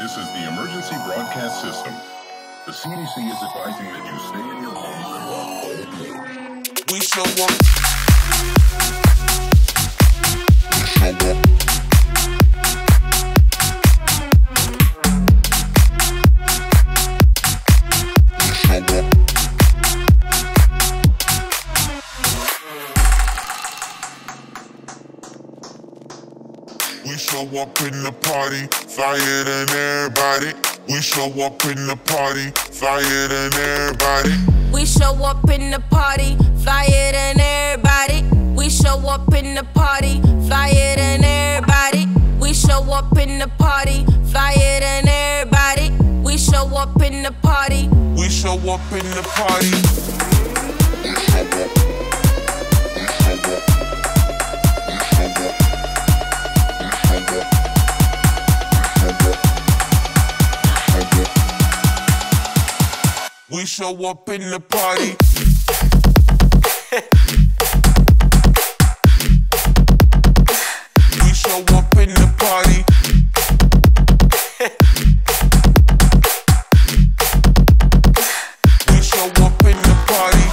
This is the emergency broadcast system. The CDC is advising that you stay in your home. We show up. We show up in the party, flyer than everybody. We show up in the party, flyer than everybody. We show up in the party, flyer than everybody. We show up in the party, flyer than everybody. We show up in the party, flyer than everybody. We show up in the party. We show up in the party. We show up in the party. We show up in the party. We show up in the party.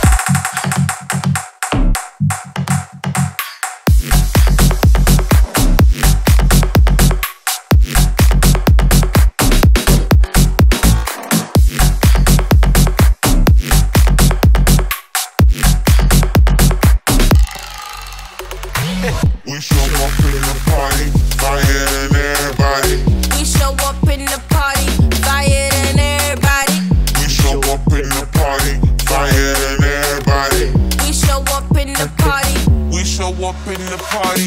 We show up in the party, flyer than everybody. We show up in the party, flyer than everybody. We show up in the party, flyer than everybody. We show up in the party. We show up in the party.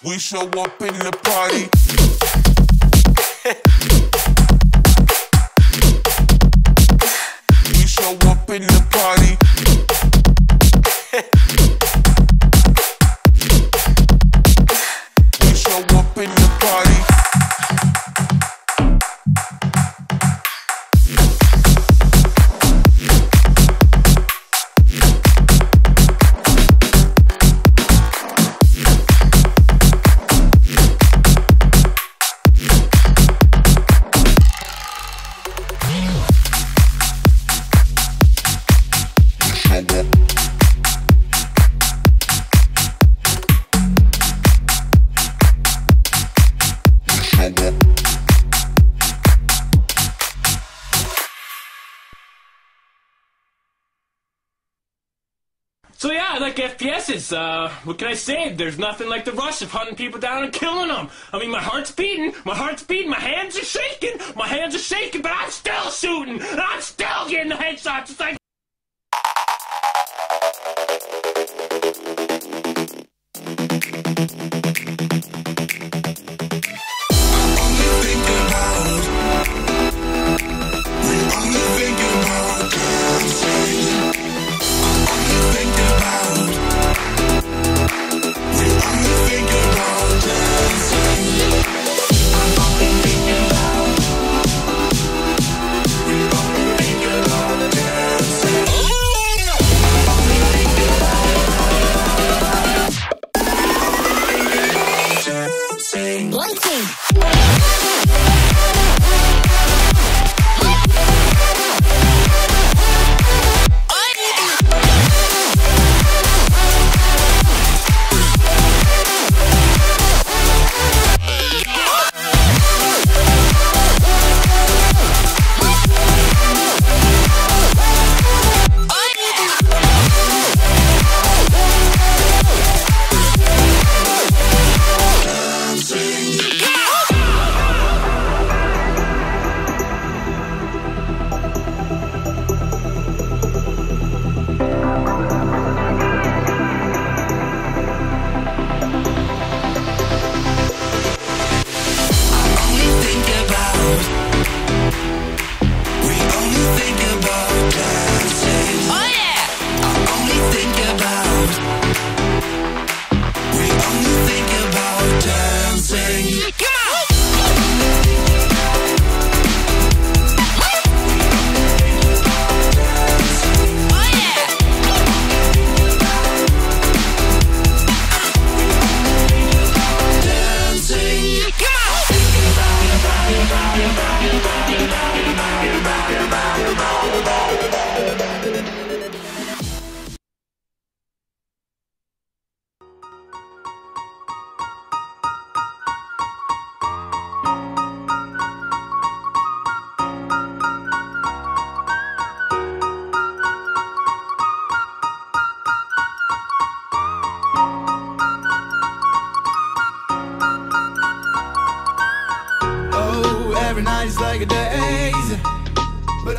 We show up in the party. We show up in the party. We show up in the party. So yeah, I like FPSs. What can I say? There's nothing like the rush of hunting people down and killing them. I mean, my heart's beating, my hands are shaking, but I'm still shooting, and I'm still getting the headshots. It's like...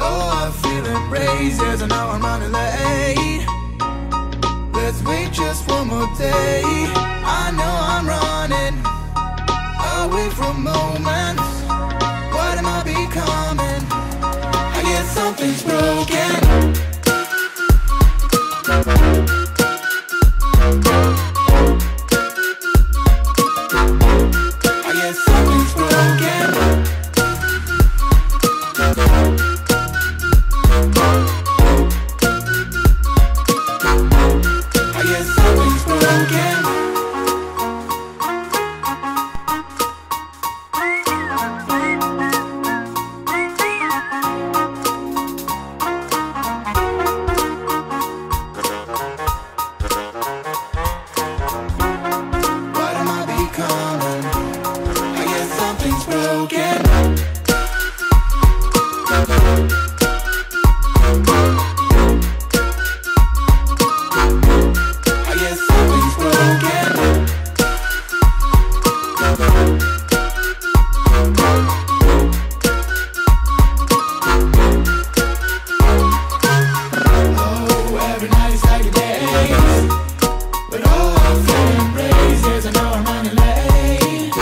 Oh, I feel embraced, yes, I know I'm running late. Let's wait just one more day. I know I'm running away from moments. What am I becoming? I guess something's broken. I guess something's broken. I guess something's broken. What am I becoming? I guess something's broken. I guess something's broken. Oh, every night is like a day. But oh, I feel embraced, yes, I know I'm running late.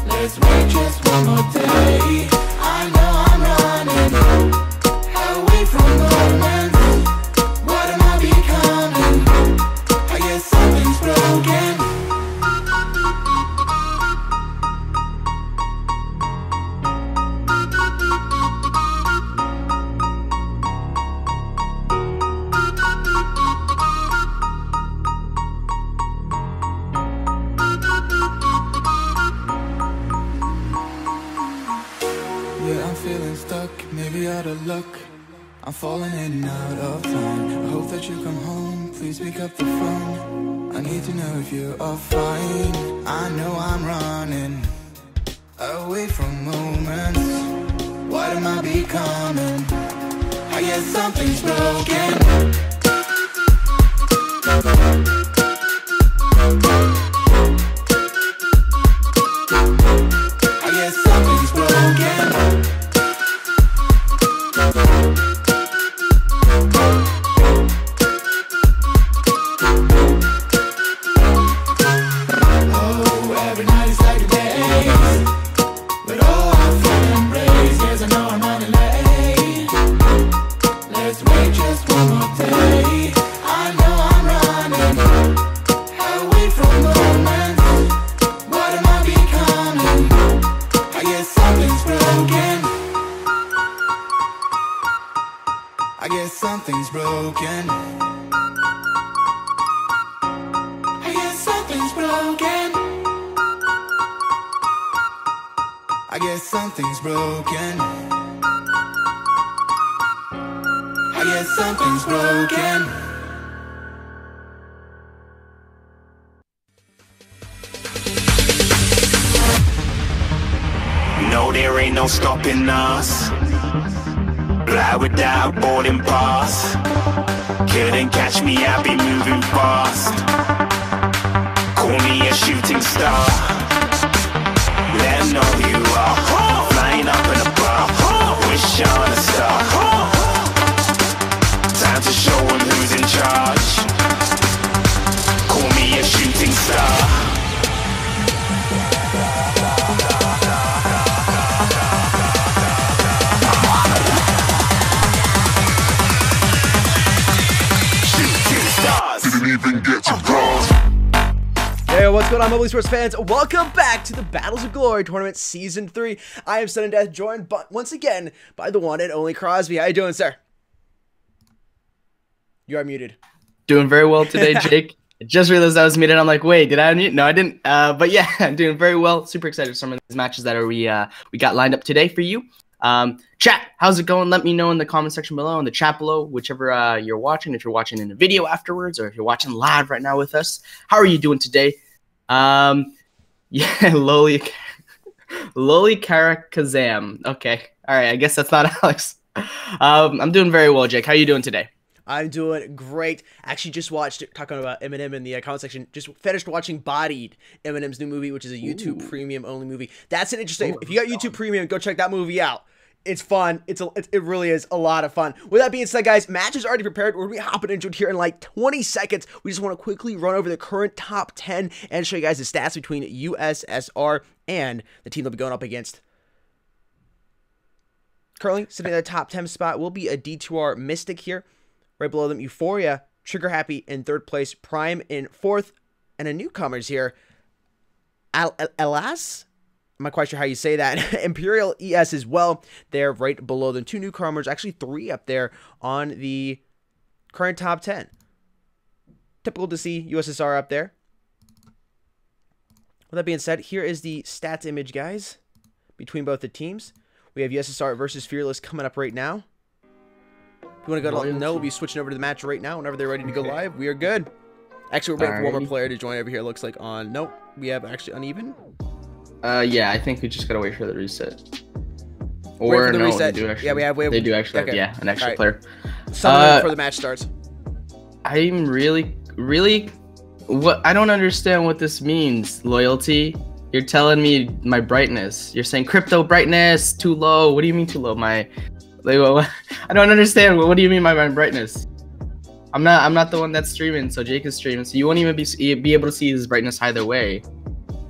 Let's wait just one more day. I know I'm running away from moments. What am I becoming? I guess something's broken. Yeah, I'm feeling stuck, maybe out of luck. I'm falling in and out of line. I hope that you come home, please pick up the phone. I need to know if you are fine. I know I'm running away from moments. What am I becoming? I guess something's broken. I guess something's broken. Oh, every night is like a day. But oh, I feel embraced, yes, I know I'm running late. Let's wait just one more day. I know I'm running away from moments. What am I becoming? I guess something's broken. I guess something's broken. I guess something's broken. I guess something's broken. I guess something's broken. No, there ain't no stopping us. Fly without boarding pass. Couldn't catch me, I'll be moving fast. Call me a shooting star. Let 'em know who you are. Flying up in a bar. Wish on a star. Time to show 'em who's in charge. Call me a shooting star. Didn't even get to cross. Hey, what's going on, Mobile Sports fans? Welcome back to the Battles of Glory Tournament Season 3. I am Sudden Death, joined once again by the one and only Crosby. How you doing, sir? You are muted. Doing very well today, Jake. I just realized I was muted. I'm like, wait, did I unmute? No, I didn't. But yeah, I'm doing very well. Super excited for some of these matches that we got lined up today for you. Chat, how's it going? Let me know in the comment section below, in the chat below, whichever you're watching. If you're watching in the video afterwards, or if you're watching live right now with us, how are you doing today? Yeah, Loli Karakazam. Okay, all right. I guess that's not Alex. I'm doing very well, Jake. How are you doing today? I'm doing great. Actually, just watched, talking about Eminem in the comment section, just finished watching Bodied, Eminem's new movie, which is a YouTube Premium only movie. That's an interesting, if you got YouTube Premium, go check that movie out. It's fun. It really is a lot of fun. With that being said, guys, match is already prepared. We're going to be hopping into it here in like 20 seconds. We just want to quickly run over the current top 10 and show you guys the stats between USSR and the team they'll be going up against. Currently, sitting in the top 10 spot will be a D2R Mystic here. Right below them, Euphoria, Trigger Happy in 3rd place, Prime in 4th, and a newcomers here, Alas? I'm not quite sure how you say that. Imperial ES as well. They're right below them. 2 newcomers, actually 3 up there on the current top 10. Typical to see USSR up there. With that being said, here is the stats image, guys, between both the teams. We have USSR versus Fearless coming up right now. If you want to go to let them know, we'll be switching over to the match right now. Whenever they're ready to go live, we are good. Actually, we're waiting for one more player to join over here. It looks like on... Nope, we have actually uneven. Yeah, I think we just gotta wait for the reset. Or wait for the no, reset. they do actually. Yeah, They do actually have, okay. yeah, an extra player. Someone before the match starts. I'm really... What? I don't understand what this means. Loyalty? You're telling me my brightness. You're saying crypto brightness too low. What do you mean too low? I don't understand. What do you mean by my brightness? I'm not the one that's streaming. So Jake is streaming. So you won't even be able to see his brightness either way.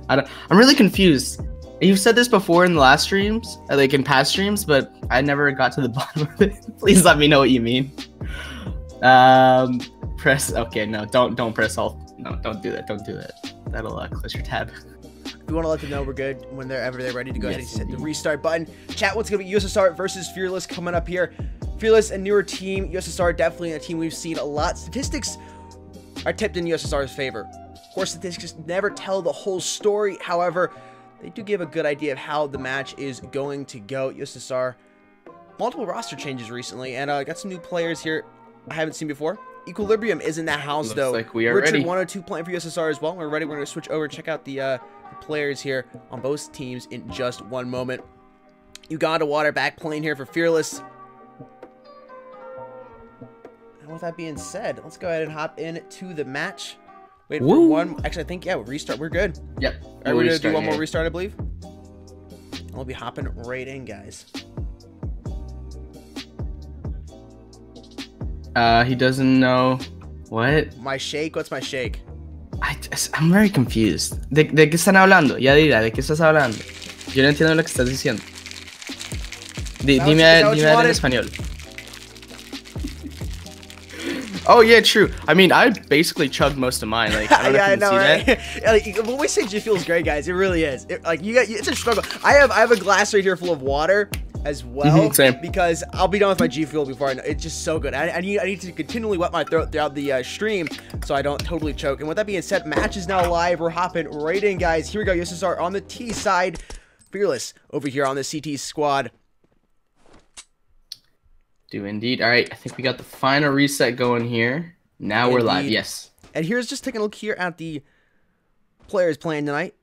I'm really confused. You've said this before in the last streams, like in past streams, but I never got to the bottom of it. Please let me know what you mean. Press. Okay, no, don't press alt. No, don't do that. Don't do that. That'll close your tab. We want to let them know we're good whenever they're ready to go ahead and hit the restart button. Chat, what's going to be USSR versus Fearless coming up here. Fearless, a newer team. USSR, definitely a team we've seen a lot. Statistics are tipped in USSR's favor. Of course, statistics never tell the whole story. However, they do give a good idea of how the match is going to go. USSR, multiple roster changes recently, and got some new players here I haven't seen before. Equilibrium is in that house, though. Like we are Richard ready. 102 playing for USSR as well. We're ready. We're going to switch over and check out the players here on both teams in just one moment. Uganda Water back playing here for Fearless. And with that being said, let's go ahead and hop into the match. Wait for one. Actually, I think, yeah, we'll restart. We're good. Yep. All right, we're going to do one more restart, I believe. And we'll be hopping right in, guys. He doesn't know. What? My shake? What's my shake? I'm very confused. ¿De qué están hablando? Ya dirá, ¿de qué estás hablando? Yo no entiendo lo que estás diciendo. Dime en español. Oh yeah, true. I mean, I basically chugged most of mine. Like, I don't know if you can see that. Like, when we say G Fuel's great, guys, it really is. It's a struggle. I have a glass right here full of water as well. Same. Because I'll be done with my G Fuel before I know. It's just so good. I need to continually wet my throat throughout the stream so I don't totally choke. And with that being said, match is now live. We're hopping right in, guys. Here we go. USSR on the T side. Fearless over here on the CT squad. Do indeed. All right, I think we got the final reset going here. Now we're live. Yes. And here's just taking a look here at the players playing tonight.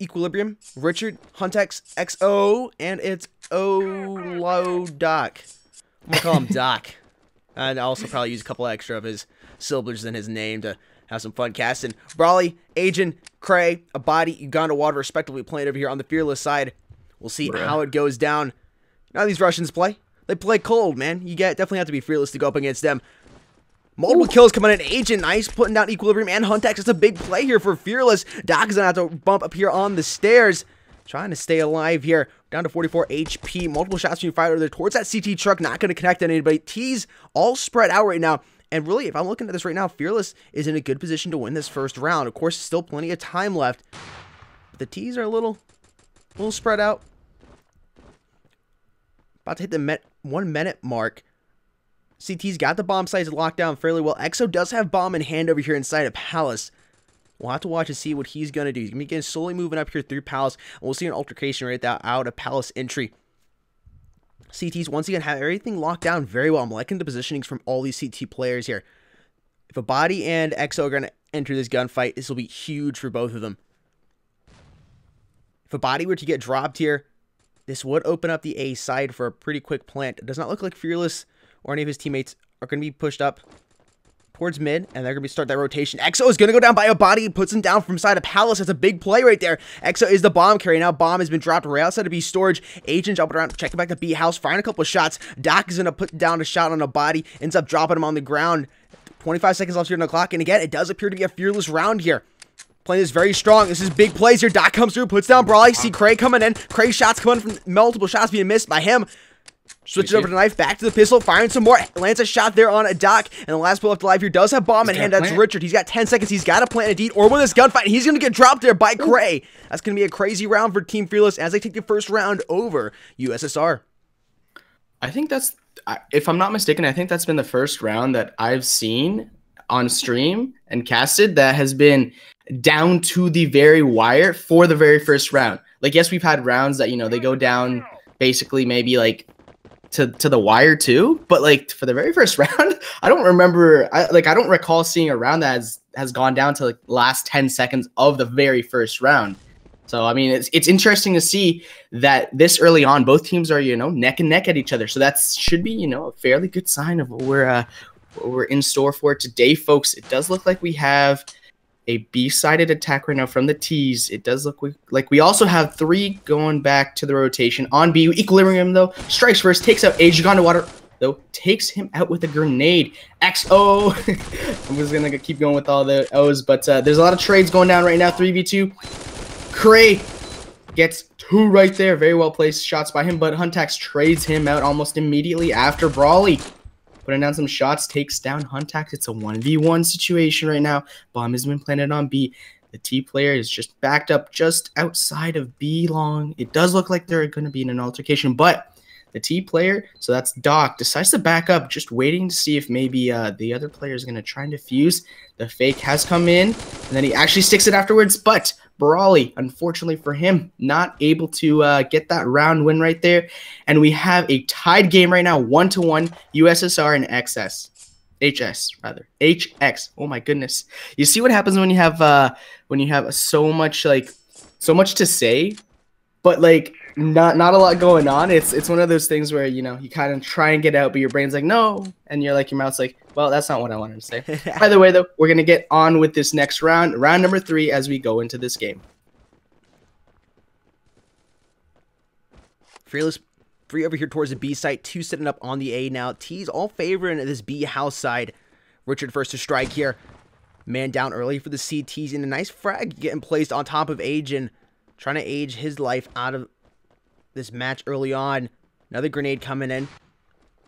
Equilibrium, Richard, Huntex, XO, and it's Olo Doc. I'm gonna call him Doc. And I'll also probably use a couple extra of his syllables in his name to have some fun casting. Brawley, Agent, Cray, Abadi, Uganda Water, respectively playing over here on the Fearless side. We'll see how it goes down. Now these Russians play. They play cold, man. You definitely have to be Fearless to go up against them. Multiple kills coming in. Agent, nice, putting down Equilibrium and Huntex. It's a big play here for Fearless. Doc is going to have to bump up here on the stairs. Trying to stay alive here. Down to 44 HP. Multiple shots being fired over there towards that CT truck. Not going to connect on anybody. T's all spread out right now. And really, if I'm looking at this right now, Fearless is in a good position to win this first round. Of course, still plenty of time left. But the T's are a little spread out. About to hit the 1 minute mark. CT's got the bomb sites locked down fairly well. EXO does have bomb in hand over here inside of Palace. We'll have to watch and see what he's going to do. He's going to be slowly moving up here through Palace. And we'll see an altercation right out of Palace entry. CT's once again have everything locked down very well. I'm liking the positionings from all these CT players here. If Abadi and EXO are going to enter this gunfight, this will be huge for both of them. If Abadi were to get dropped here, this would open up the A side for a pretty quick plant. It does not look like Fearless or any of his teammates are going to be pushed up towards mid, and they're going to start that rotation. EXO is going to go down by a body, puts him down from side of Palace. That's a big play right there. EXO is the bomb carrier. Now bomb has been dropped right outside of B storage. Agent jumping around, checking back to B house, firing a couple of shots. Doc is going to put down a shot on a body, ends up dropping him on the ground. 25 seconds left here on the clock, and again, it does appear to be a fearless round here. Playing this very strong. This is big plays here. Doc comes through, puts down Brawley. See Craig coming in. Craig's shots coming from multiple shots being missed by him. Switch it over to the knife, back to the pistol, firing some more. Lands a shot there on a Doc, and the last player left alive here does have bomb in hand. That's Richard. He's got 10 seconds. He's got to plant a deed or win this gunfight, and he's going to get dropped there by Cray. That's going to be a crazy round for Team Fearless as they take the first round over USSR. I think that's, if I'm not mistaken, I think that's been the first round that I've seen on stream and casted that has been down to the very wire for the very first round. Like, yes, we've had rounds that, you know, they go down basically maybe like to the wire too, but like for the very first round, I don't remember, I don't recall seeing a round that has gone down to like last 10 seconds of the very first round. So I mean, it's interesting to see that this early on, both teams are, you know, neck and neck at each other. So that should be, you know, a fairly good sign of what we're in store for today, folks. It does look like we have a B-sided attack right now from the T's. It does look like we also have 3 going back to the rotation. On B, Equilibrium, though, strikes first, takes out Age. Gone to water, though, takes him out with a grenade. XO. I'm just going to keep going with all the O's, but there's a lot of trades going down right now. 3v2. Cray gets 2 right there. Very well placed shots by him, but Huntax trades him out almost immediately after Brawley. Putting down some shots, takes down Huntax. It's a 1v1 situation right now. Bomb has been planted on B. The T player is just backed up just outside of B long. It does look like they're going to be in an altercation, but the T player, so that's Doc, decides to back up, just waiting to see if maybe the other player is going to try and defuse. The fake has come in, and then he actually sticks it afterwards, but Brawley, unfortunately for him, not able to get that round win right there. And we have a tied game right now, 1-1, USSR and HX. Oh my goodness. You see what happens when you have so much to say, but like not a lot going on. It's one of those things where, you know, you kind of try and get out, but your brain's like, no, and you're like, your mouth's like, well, that's not what I wanted to say. Either way, though, we're gonna get on with this next round number 3, as we go into this game. Fearless 3 over here towards the B site, 2 sitting up on the A now. T's all favoring this B house side. Richard first to strike here. Man down early for the C. T's in a nice frag getting placed on top of Age and trying to age his life out of this match early on. Another grenade coming in.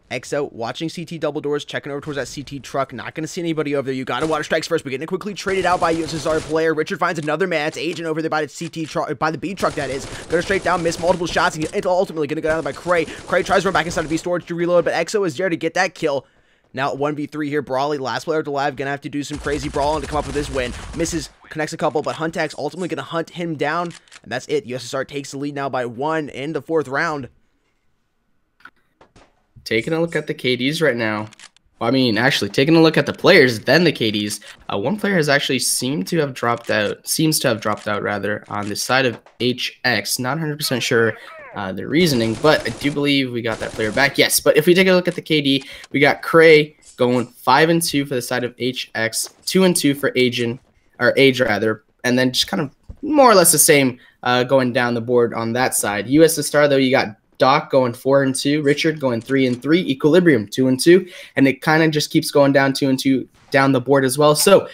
EXO watching CT double doors, checking over towards that CT truck. Not going to see anybody over there. You got to water strikes first. We're getting quickly traded out by USSR player. Richard finds another man. It's Agent over there by the CT truck, by the B truck that is. Going straight down, miss multiple shots. And it's ultimately going to go down by Cray. Cray tries to run back inside of B storage to reload, but EXO is there to get that kill. Now 1v3 here. Brawley, last player alive, going to have to do some crazy brawling to come up with this win. Misses, connects a couple, but Huntax ultimately going to hunt him down. And that's it. USSR takes the lead now by 1 in the 4th round. Taking a look at the KDs right now. Well, I mean, actually, taking a look at the players, then the KDs. One player has actually seems to have dropped out, rather, on the side of HX. Not 100% sure the reasoning, but I do believe we got that player back. Yes, but if we take a look at the KD, we got Cray going 5-2 for the side of HX, 2-2 for Age rather, and then just kind of more or less the same going down the board on that side. USSR, though, you got Doc going 4-2, Richard going 3-3, Equilibrium 2-2, and it kind of just keeps going down 2-2 down the board as well. So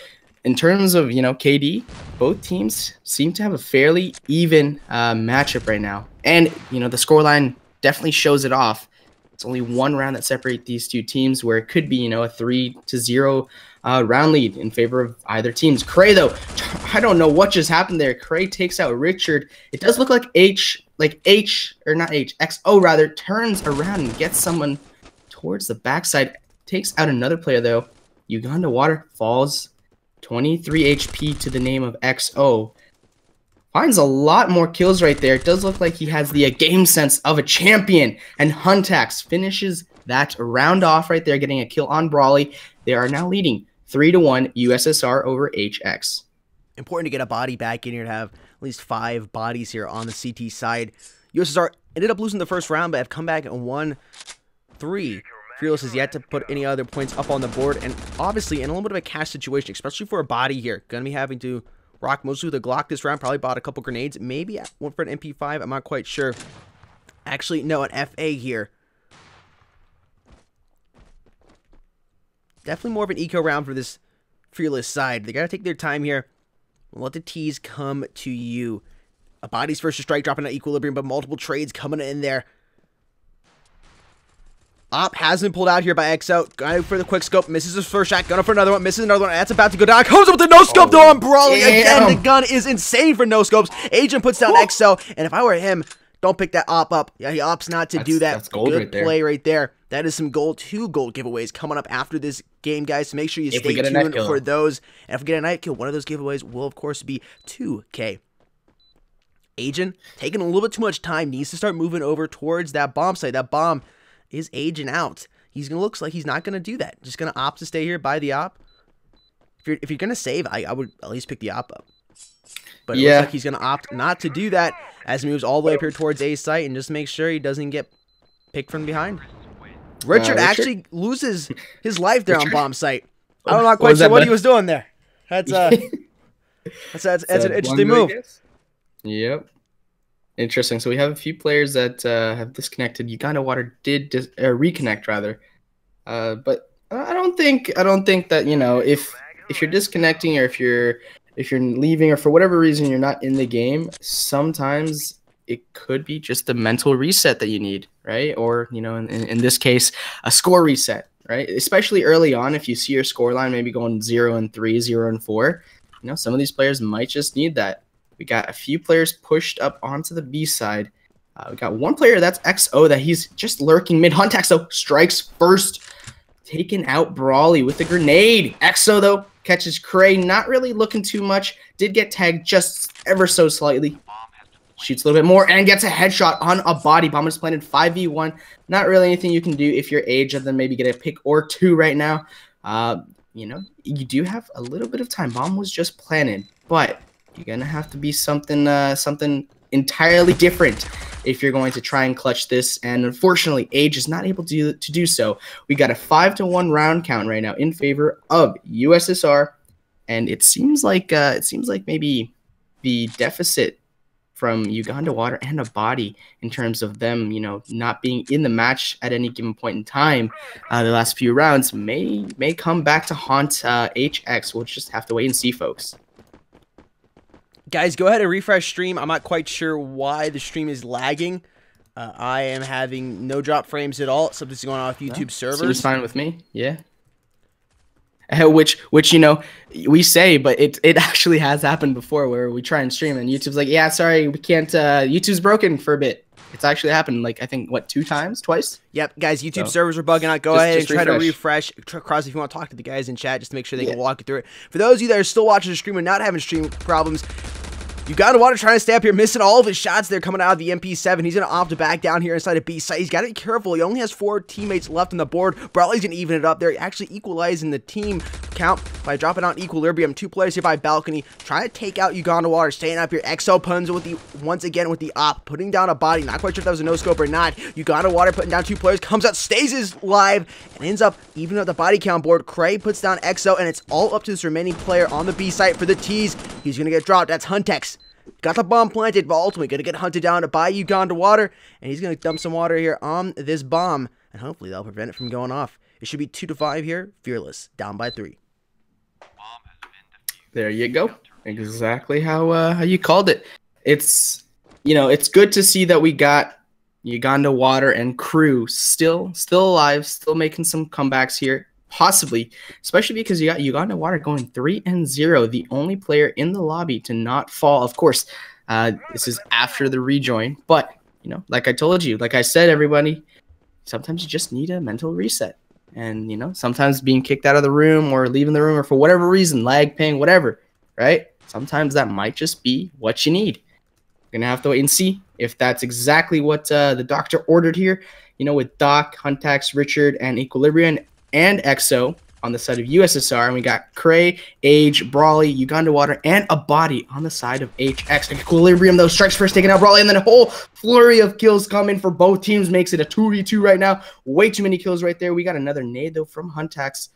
in terms of, you know, KD, both teams seem to have a fairly even matchup right now, and you know the scoreline definitely shows it off. It's only 1 round that separates these 2 teams, where it could be, you know, a 3-0 round lead in favor of either teams. Cray, though, I don't know what just happened there. Cray takes out Richard. It does look like XO rather, turns around and gets someone towards the backside. Takes out another player, though. Uganda Water falls 23 HP to the name of XO. Finds a lot more kills right there. It does look like he has the game sense of a champion. And Huntax finishes that round off right there, getting a kill on Brawley. They are now leading 3-1 USSR over HX. Important to get a body back in here to have at least 5 bodies here on the CT side. USSR ended up losing the first round, but have come back and won 3 Fearless has yet to put any other points up on the board, and obviously in a little bit of a cash situation, especially for a body here. Gonna be having to rock mostly with a Glock this round. Probably bought a couple grenades. Maybe went for an MP5. I'm not quite sure. Actually, no, an FA here. Definitely more of an eco round for this Fearless side. They gotta take their time here. Let the T's come to you. A body's first strike dropping at equilibrium, but multiple trades coming in there. Op has been pulled out here by XO. Going for the quick scope. Misses his first shot. Gunning for another one. Misses another one. That's about to go down. Comes up with the no scope though on Brawley. Again, the gun is insane for no scopes. Agent puts down XO. And if I were him, don't pick that op up. Yeah, he opts not to do that. That's gold. Good right there. play right there. That is some gold. 2 gold giveaways coming up after this game, guys. So make sure you stay tuned for those. And if we get a night kill, one of those giveaways will, of course, be 2K. Agent, taking a little bit too much time, needs to start moving over towards that bomb site. That bomb is aging out. He's gonna looks like he's not gonna do that. Just gonna opt to stay here by the op. If you're gonna save, I would at least pick the op up. But it looks like he's gonna opt not to do that as he moves all the way up here towards A site and just make sure he doesn't get picked from behind. Richard actually loses his life there on bomb site. I'm not quite sure what he was doing there. That's an interesting move. Yep. Interesting. So we have a few players that have disconnected. Uganda Water did reconnect rather, but I don't think that, you know, if you're disconnecting or if you're leaving or for whatever reason you're not in the game, sometimes it could be just a mental reset that you need, right? Or, you know, in this case, a score reset, right? Especially early on, if you see your score line maybe going 0-3, 0-4, you know, some of these players might just need that. We got a few players pushed up onto the B side. We got one player, that's XO, that he's just lurking mid. Huntaxo strikes first, taking out Brawley with a grenade. XO, though, catches Cray, not really looking too much. Did get tagged just ever so slightly. Shoots a little bit more and gets a headshot on a body. Bomb is planted 5v1. Not really anything you can do if you're Age, other than maybe get a pick or 2 right now. You know, you do have a little bit of time. Bomb was just planted, but you're gonna have to be something entirely different if you're going to try and clutch this. And unfortunately, Age is not able to do so. We got a 5-1 round count right now in favor of USSR, and it seems like maybe the deficit from Uganda Water and a body in terms of them, you know, not being in the match at any given point in time, the last few rounds may come back to haunt HX. We'll just have to wait and see, folks. Guys, go ahead and refresh stream. I'm not quite sure why the stream is lagging. I am having no drop frames at all. Something's going on with YouTube servers. Seems fine with me. Yeah. Which you know, we say, but it actually has happened before where we try and stream and YouTube's like, yeah, sorry, we can't. YouTube's broken for a bit. It's actually happened, like, I think, what, 2 times? Twice? Yep, guys, YouTube servers are bugging out. Go ahead and try to refresh. Cross if you want to talk to the guys in chat just to make sure they can walk you through it. For those of you that are still watching the stream and not having stream problems, Uganda Water trying to stay up here, missing all of his shots there coming out of the MP7. He's going to opt to back down here inside of B site. He's got to be careful. He only has 4 teammates left on the board. Brawley's going to even it up there, actually equalizing the team count by dropping out equilibrium. 2 players here by balcony, trying to take out Uganda Water, staying up here. XO puns with the, once again with the op, putting down a body. Not quite sure if that was a no-scope or not. Uganda Water putting down 2 players, comes out, stays his live, and ends up even at the body count board. Cray puts down XO, and it's all up to this remaining player on the B site for the T's. He's going to get dropped. That's Huntex. Got the bomb planted, but ultimately going to get hunted down by Uganda Water, and he's going to dump some water here on this bomb, and hopefully that'll prevent it from going off. It should be 2-5 here. Fearless, down by 3. There you go. Exactly how you called it. It's, you know, it's good to see that we got Uganda Water and crew still alive, still making some comebacks here. Possibly, especially because you got Uganda Water going 3-0, the only player in the lobby to not fall. Of course, this is after the rejoin, but, you know, like I told you, like I said, everybody, sometimes you just need a mental reset. And, you know, sometimes being kicked out of the room or leaving the room or for whatever reason, lag, ping, whatever, right? Sometimes that might just be what you need. You're going to have to wait and see if that's exactly what the doctor ordered here. You know, with Doc, Huntax, Richard, and Equilibrium, and XO, on the side of USSR, and we got Cray, Age, Brawley, Uganda Water, and a body on the side of HX. Equilibrium, though, strikes first, taking out Brawley, and then a whole flurry of kills coming for both teams, makes it a 2v2 right now. Way too many kills right there. We got another nade, though, from Huntax.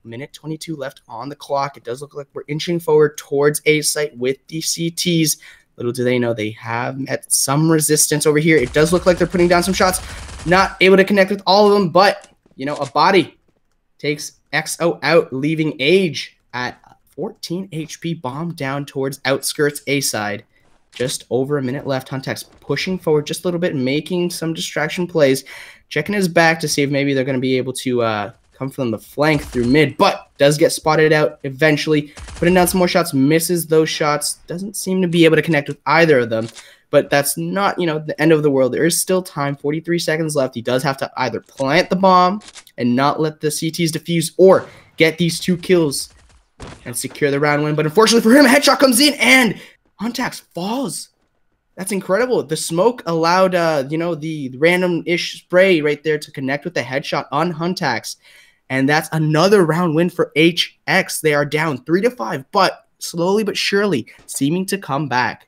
Minute 22 left on the clock. It does look like we're inching forward towards A site with the CTs. Little do they know they have met some resistance over here. It does look like they're putting down some shots. Not able to connect with all of them, but, you know, a body takes XO out, leaving Age at 14 HP, bomb down towards outskirts A side. Just over a minute left. Huntax pushing forward just a little bit, making some distraction plays, checking his back to see if maybe they're going to be able to come from the flank through mid, but does get spotted out eventually. Putting down some more shots, misses those shots, doesn't seem to be able to connect with either of them. But that's not, you know, the end of the world. There is still time, 43 seconds left. He does have to either plant the bomb and not let the CTs defuse, or get these 2 kills and secure the round win. But unfortunately for him, a headshot comes in and Huntax falls. That's incredible. The smoke allowed, you know, the random-ish spray right there to connect with the headshot on Huntax. And that's another round win for HX. They are down 3-5, but slowly but surely seeming to come back.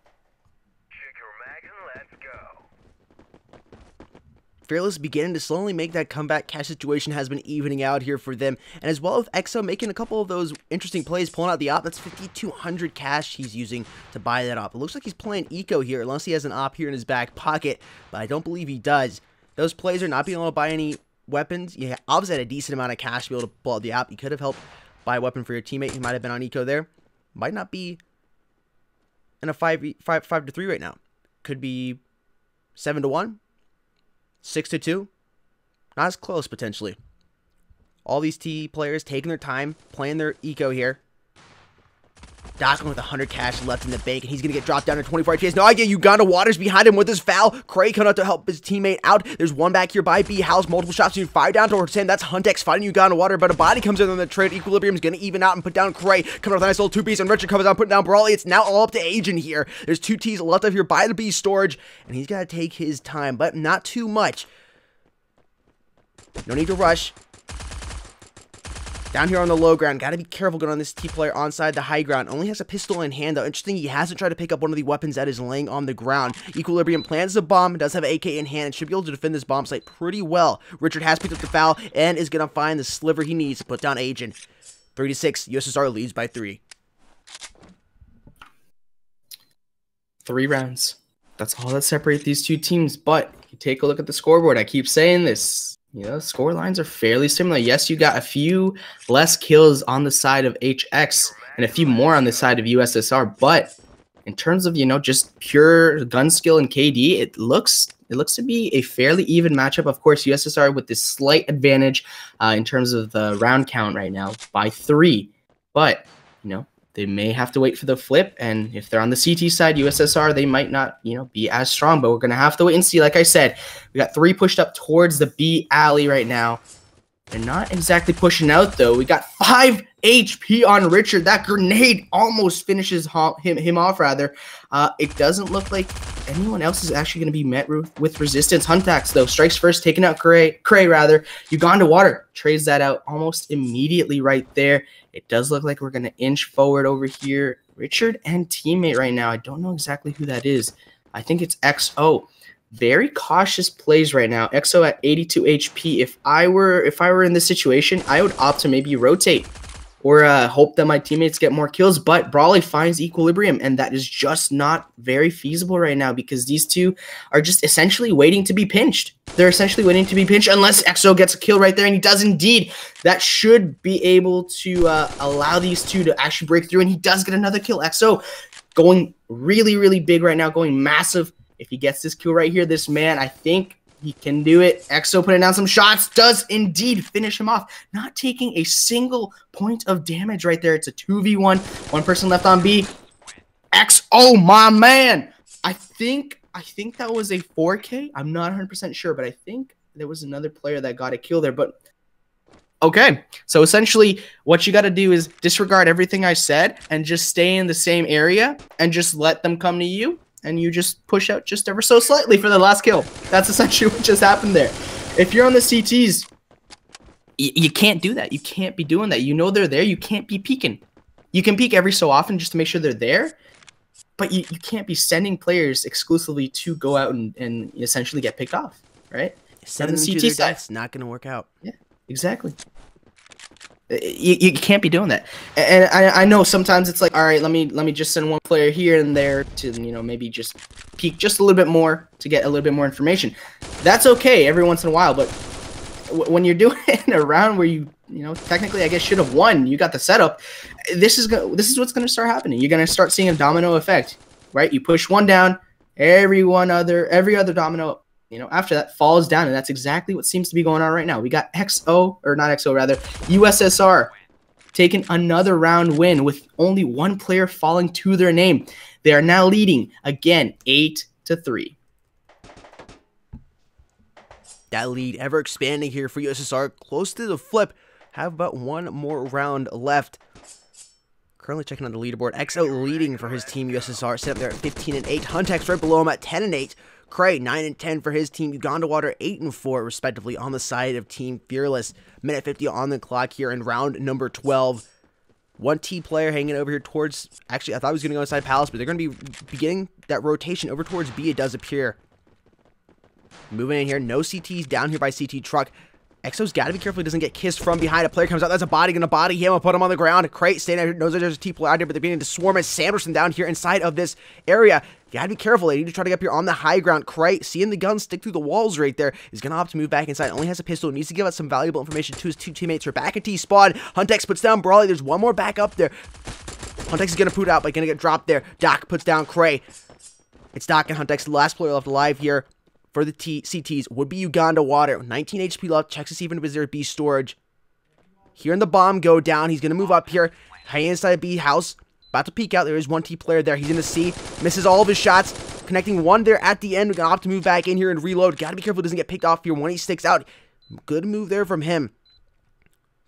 Fearless beginning to slowly make that comeback. Cash situation has been evening out here for them. And as well with EXO making a couple of those interesting plays, pulling out the op. That's 5,200 cash he's using to buy that op. It looks like he's playing eco here, unless he has an op here in his back pocket. But I don't believe he does. Those plays are not being able to buy any weapons. You obviously had a decent amount of cash to be able to pull out the op. You could have helped buy a weapon for your teammate. He might have been on eco there. Might not be in a 5-3 right now. Could be 7-1. 6-2, not as close potentially. All these T players taking their time, playing their eco here. Docking with 100 cash left in the bank, and he's going to get dropped down to 24 FPS. No idea, Uganda Waters behind him with his foul. Cray coming out to help his teammate out. There's one back here by B House. Multiple shots being fired down towards him. That's Huntex fighting Uganda Water, but a body comes in on the trade. Equilibrium is going to even out and put down Cray. Coming out with a nice little 2-piece, and Richard comes out putting down Brawley. It's now all up to Agent here. There's 2 T's left up here by the B storage, and he's got to take his time, but not too much. No need to rush. Down here on the low ground, gotta be careful going on this T player onside the high ground. Only has a pistol in hand though. Interesting, he hasn't tried to pick up one of the weapons that is laying on the ground. Equilibrium plans the bomb, does have an AK in hand, and should be able to defend this bomb site pretty well. Richard has picked up the foul and is gonna find the sliver he needs to put down Agent. 3-6, USSR leads by 3. 3 rounds. That's all that separates these 2 teams. But you take a look at the scoreboard. I keep saying this. You know, score lines are fairly similar. Yes, you got a few less kills on the side of HX and a few more on the side of USSR, but in terms of, you know, just pure gun skill and KD, it looks to be a fairly even matchup. Of course, USSR with this slight advantage in terms of the round count right now by 3, but, you know, they may have to wait for the flip, and if they're on the CT side, USSR, they might not, you know, be as strong, but we're going to have to wait and see. Like I said, we got 3 pushed up towards the B alley right now. They're not exactly pushing out, though. We got 5 HP on Richard. That grenade almost finishes him off, rather. It doesn't look like anyone else is actually going to be met with resistance. Huntax, though, strikes first, taking out Cray, rather. Uganda Water trades that out almost immediately right there. It does look like we're going to inch forward over here. Richard and teammate right now. I don't know exactly who that is. I think it's XO. Very cautious plays right now. XO at 82 HP. If I were in this situation, I would opt to maybe rotate or hope that my teammates get more kills. But Brawley finds equilibrium, and that is just not very feasible right now because these 2 are just essentially waiting to be pinched. They're essentially waiting to be pinched unless XO gets a kill right there, and he does indeed. That should be able to allow these 2 to actually break through, and he does get another kill. XO going really, really big right now, going massive. If he gets this kill right here, this man, I think he can do it. XO putting down some shots, does indeed finish him off. Not taking a single point of damage right there. It's a 2v1. 1 person left on B. XO, my man. I think that was a 4K. I'm not 100% sure, but I think there was another player that got a kill there. But okay, so essentially what you got to do is disregard everything I said and just stay in the same area and just let them come to you. And you just push out just ever so slightly for the last kill. That's essentially what just happened there. If you're on the CTs, You can't do that. You can't be doing that. You know they're there. You can't be peeking. You can peek every so often just to make sure they're there, but you can't be sending players exclusively to go out and essentially get picked off, right? Sending them to their deaths, not going to work out. Yeah, exactly. You can't be doing that. And I know sometimes it's like, all right, let me just send one player here and there to, you know, maybe just peek just a little bit more to get a little bit more information. That's okay every once in a while, but when you're doing it in a round where you know, technically I guess should have won, you got the setup, this is what's going to start happening. You're going to start seeing a domino effect, right? You push one down, every other domino, you know, after that falls down, and that's exactly what seems to be going on right now. We got USSR taking another round win with only one player falling to their name. They are now leading again 8-3. That lead ever expanding here for USSR, close to the flip. Have about one more round left. Currently checking on the leaderboard. XO leading for his team. USSR set up there at 15-8. Huntex right below him at 10-8. Cray 9-10 for his team. Uganda Water 8-4 respectively on the side of Team Fearless. Minute 50 on the clock here in round number 12. One T player hanging over here towards. Actually, I thought he was going to go inside Palace, but they're going to be beginning that rotation over towards B. It does appear. Moving in here, no CTs down here by CT Truck. Exo's got to be careful he doesn't get kissed from behind. A player comes out, that's a body, gonna body him and put him on the ground. Crate staying there, knows that there's a T player out there, but they're beginning to swarm as Sanderson down here inside of this area. You gotta be careful, they need to try to get up here on the high ground. Crate, seeing the gun stick through the walls right there, is gonna opt to move back inside. Only has a pistol, needs to give out some valuable information to his two teammates. We're back at T spawn. Huntex puts down Brawley, there's one more back up there. Huntex is gonna put out, but gonna get dropped there. Doc puts down Cray. It's Doc and Huntex, the last player left alive here. For the CTs would be Uganda Water. 19 HP left. Checks to see if there's B storage. Hearing the bomb go down. He's going to move up here. High inside B house. About to peek out. There is one T player there. He's going to see. Misses all of his shots. Connecting one there at the end. We're going to opt to move back in here and reload. Got to be careful he doesn't get picked off here when he sticks out. Good move there from him.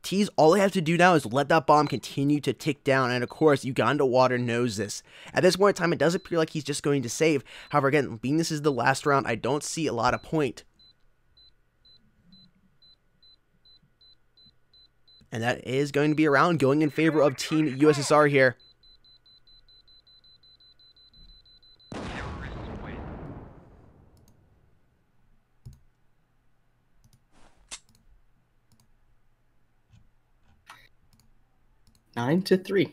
T's, all they have to do now is let that bomb continue to tick down, and of course, Uganda Water knows this. At this point in time, it does appear like he's just going to save. However, again, being this is the last round, I don't see a lot of point. And that is going to be a round going in favor of Team USSR here. Nine to three.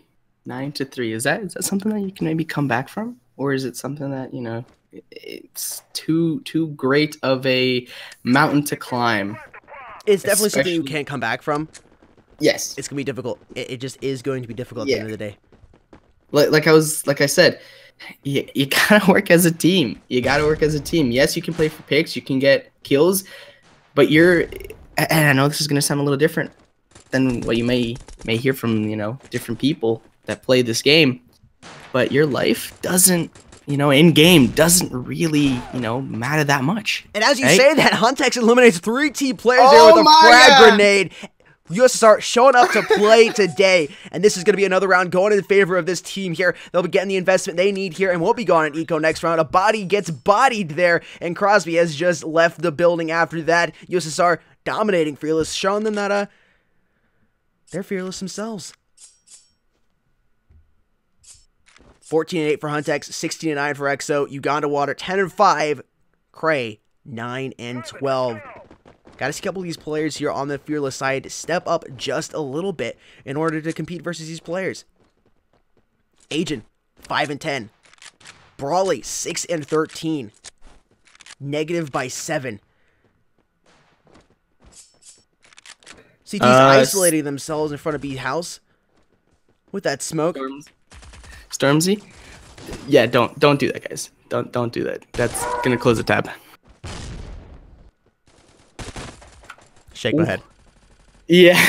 Is that something that you can maybe come back from, or is it something that, you know, it's too great of a mountain to climb? It's definitely something you can't come back from. Yes, it's gonna be difficult. It just is going to be difficult at the end of the day. Like I said, you gotta work as a team. Yes, you can play for picks, you can get kills, but and I know this is gonna sound a little different than what you may hear from, you know, different people that play this game, but your life doesn't, you know, in game doesn't really, you know, matter that much. And as you say that, Huntex eliminates 3 T players there with a frag grenade. USSR showing up to play today, and this is going to be another round going in favor of this team here. They'll be getting the investment they need here, and we'll be going in Eco next round. A body gets bodied there, and Crosby has just left the building after that. USSR dominating Fearless, showing them that they're fearless themselves. 14-8 for Huntex, 16-9 for EXO, Uganda Water 10-5, Cray 9-12. Got to see a couple of these players here on the Fearless side step up just a little bit in order to compete versus these players. Agent 5-10, Brawley 6-13, negative by 7. CT's isolating themselves in front of B house with that smoke. Stormzy? Yeah, don't do that, guys. Don't do that. That's gonna close the tab. Shake my head. Yeah.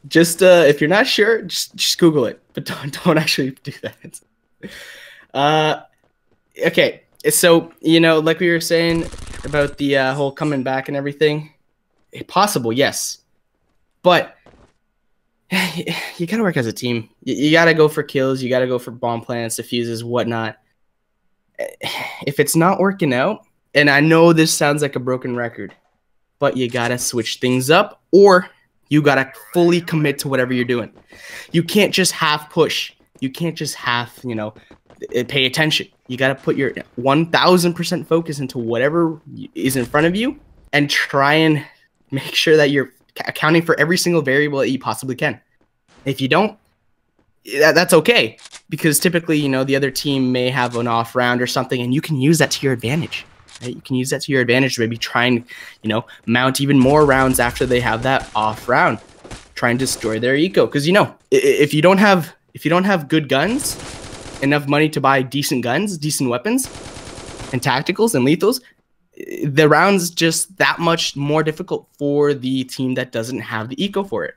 Just if you're not sure, just Google it, but don't actually do that. Okay, so you know, like we were saying about the whole coming back and everything. Possible, yes, but you gotta work as a team. You gotta go for kills. You gotta go for bomb plants, diffuses, whatnot. If it's not working out, and I know this sounds like a broken record, but you gotta switch things up, or you gotta fully commit to whatever you're doing. You can't just half push. You can't just half, pay attention. You gotta put your 1000% focus into whatever is in front of you and try and make sure that you're accounting for every single variable that you possibly can. If you don't, that's okay, because typically, the other team may have an off round or something, and you can use that to your advantage. Right? You can use that to your advantage to maybe try and, mount even more rounds after they have that off round. Try and destroy their eco, because if you don't have good guns, enough money to buy decent guns, decent weapons, and tacticals and lethals, the round's just that much more difficult for the team that doesn't have the eco for it.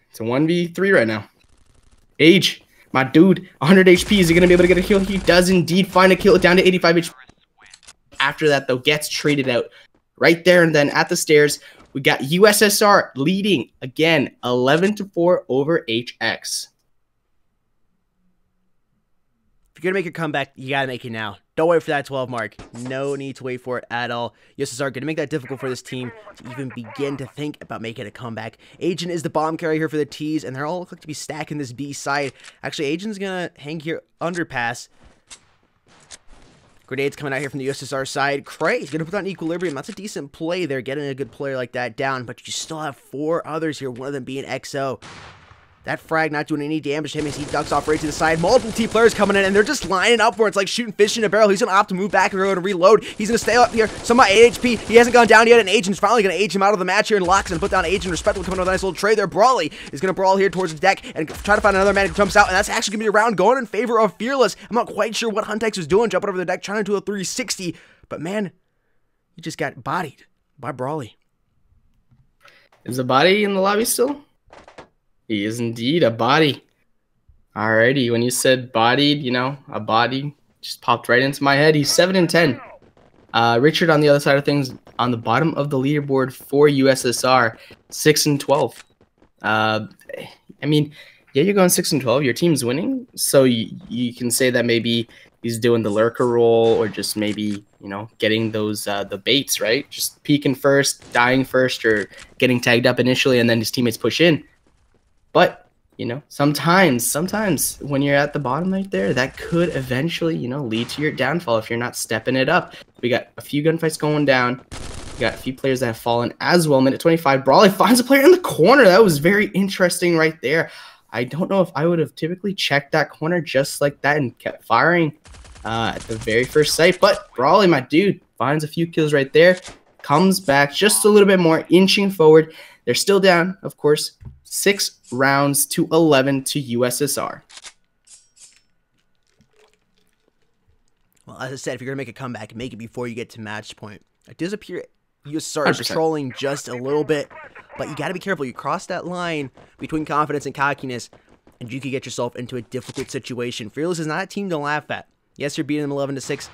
It's a 1v3 right now. Age, my dude, 100 HP. Is he going to be able to get a kill? He does indeed find a kill, down to 85 HP. After that, though, gets traded out right there and then at the stairs. We got USSR leading again, 11-4 over HX. If you're going to make your comeback, you got to make it now. Don't wait for that 12 mark. No need to wait for it at all. USSR going to make that difficult for this team to even begin to think about making a comeback. Agent is the bomb carrier here for the T's, and they're all look like to be stacking this B side. Actually, Agent's going to hang here underpass. Grenades coming out here from the USSR side. Cray is going to put on equilibrium. That's a decent play there, getting a good player like that down. But you still have 4 others here, one of them being XO. That frag not doing any damage to him as he ducks off right to the side. Multiple T players coming in, and they're just lining up for it. It's like shooting fish in a barrel. He's going to opt to move back and they're going to reload. He's going to stay up here. Somehow 8 HP. He hasn't gone down yet, and Agent's finally going to age him out of the match here, and Locks and put down Agent. Respectful coming with a nice little trade there. Brawley is going to brawl here towards the deck and try to find another man who jumps out, and that's actually going to be a round going in favor of Fearless. I'm not quite sure what Huntex was doing, jumping over the deck, trying to do a 360, but man, he just got bodied by Brawley. Is the body in the lobby still? He is indeed a body. Alrighty, when you said bodied, a body just popped right into my head. He's 7-10. Richard on the other side of things, on the bottom of the leaderboard for USSR, 6-12. I mean, yeah, you're going 6-12. Your team's winning, so you can say that maybe he's doing the lurker role, or just maybe getting those the baits, right? Just peeking first, dying first, or getting tagged up initially, and then his teammates push in. But sometimes when you're at the bottom right there, that could eventually, lead to your downfall if you're not stepping it up. We got a few gunfights going down. We got a few players that have fallen as well. Minute 25, Brawley finds a player in the corner. That was very interesting right there. I don't know if I would have typically checked that corner just like that and kept firing at the very first sight. But Brawley, my dude, finds a few kills right there. Comes back just a little bit more, inching forward. They're still down, of course. 6 rounds to 11 to USSR. Well, as I said, if you're going to make a comeback, make it before you get to match point. It does appear USSR is trolling just a little bit, but you got to be careful. You cross that line between confidence and cockiness, and you could get yourself into a difficult situation. Fearless is not a team to laugh at. Yes, you're beating them 11-6.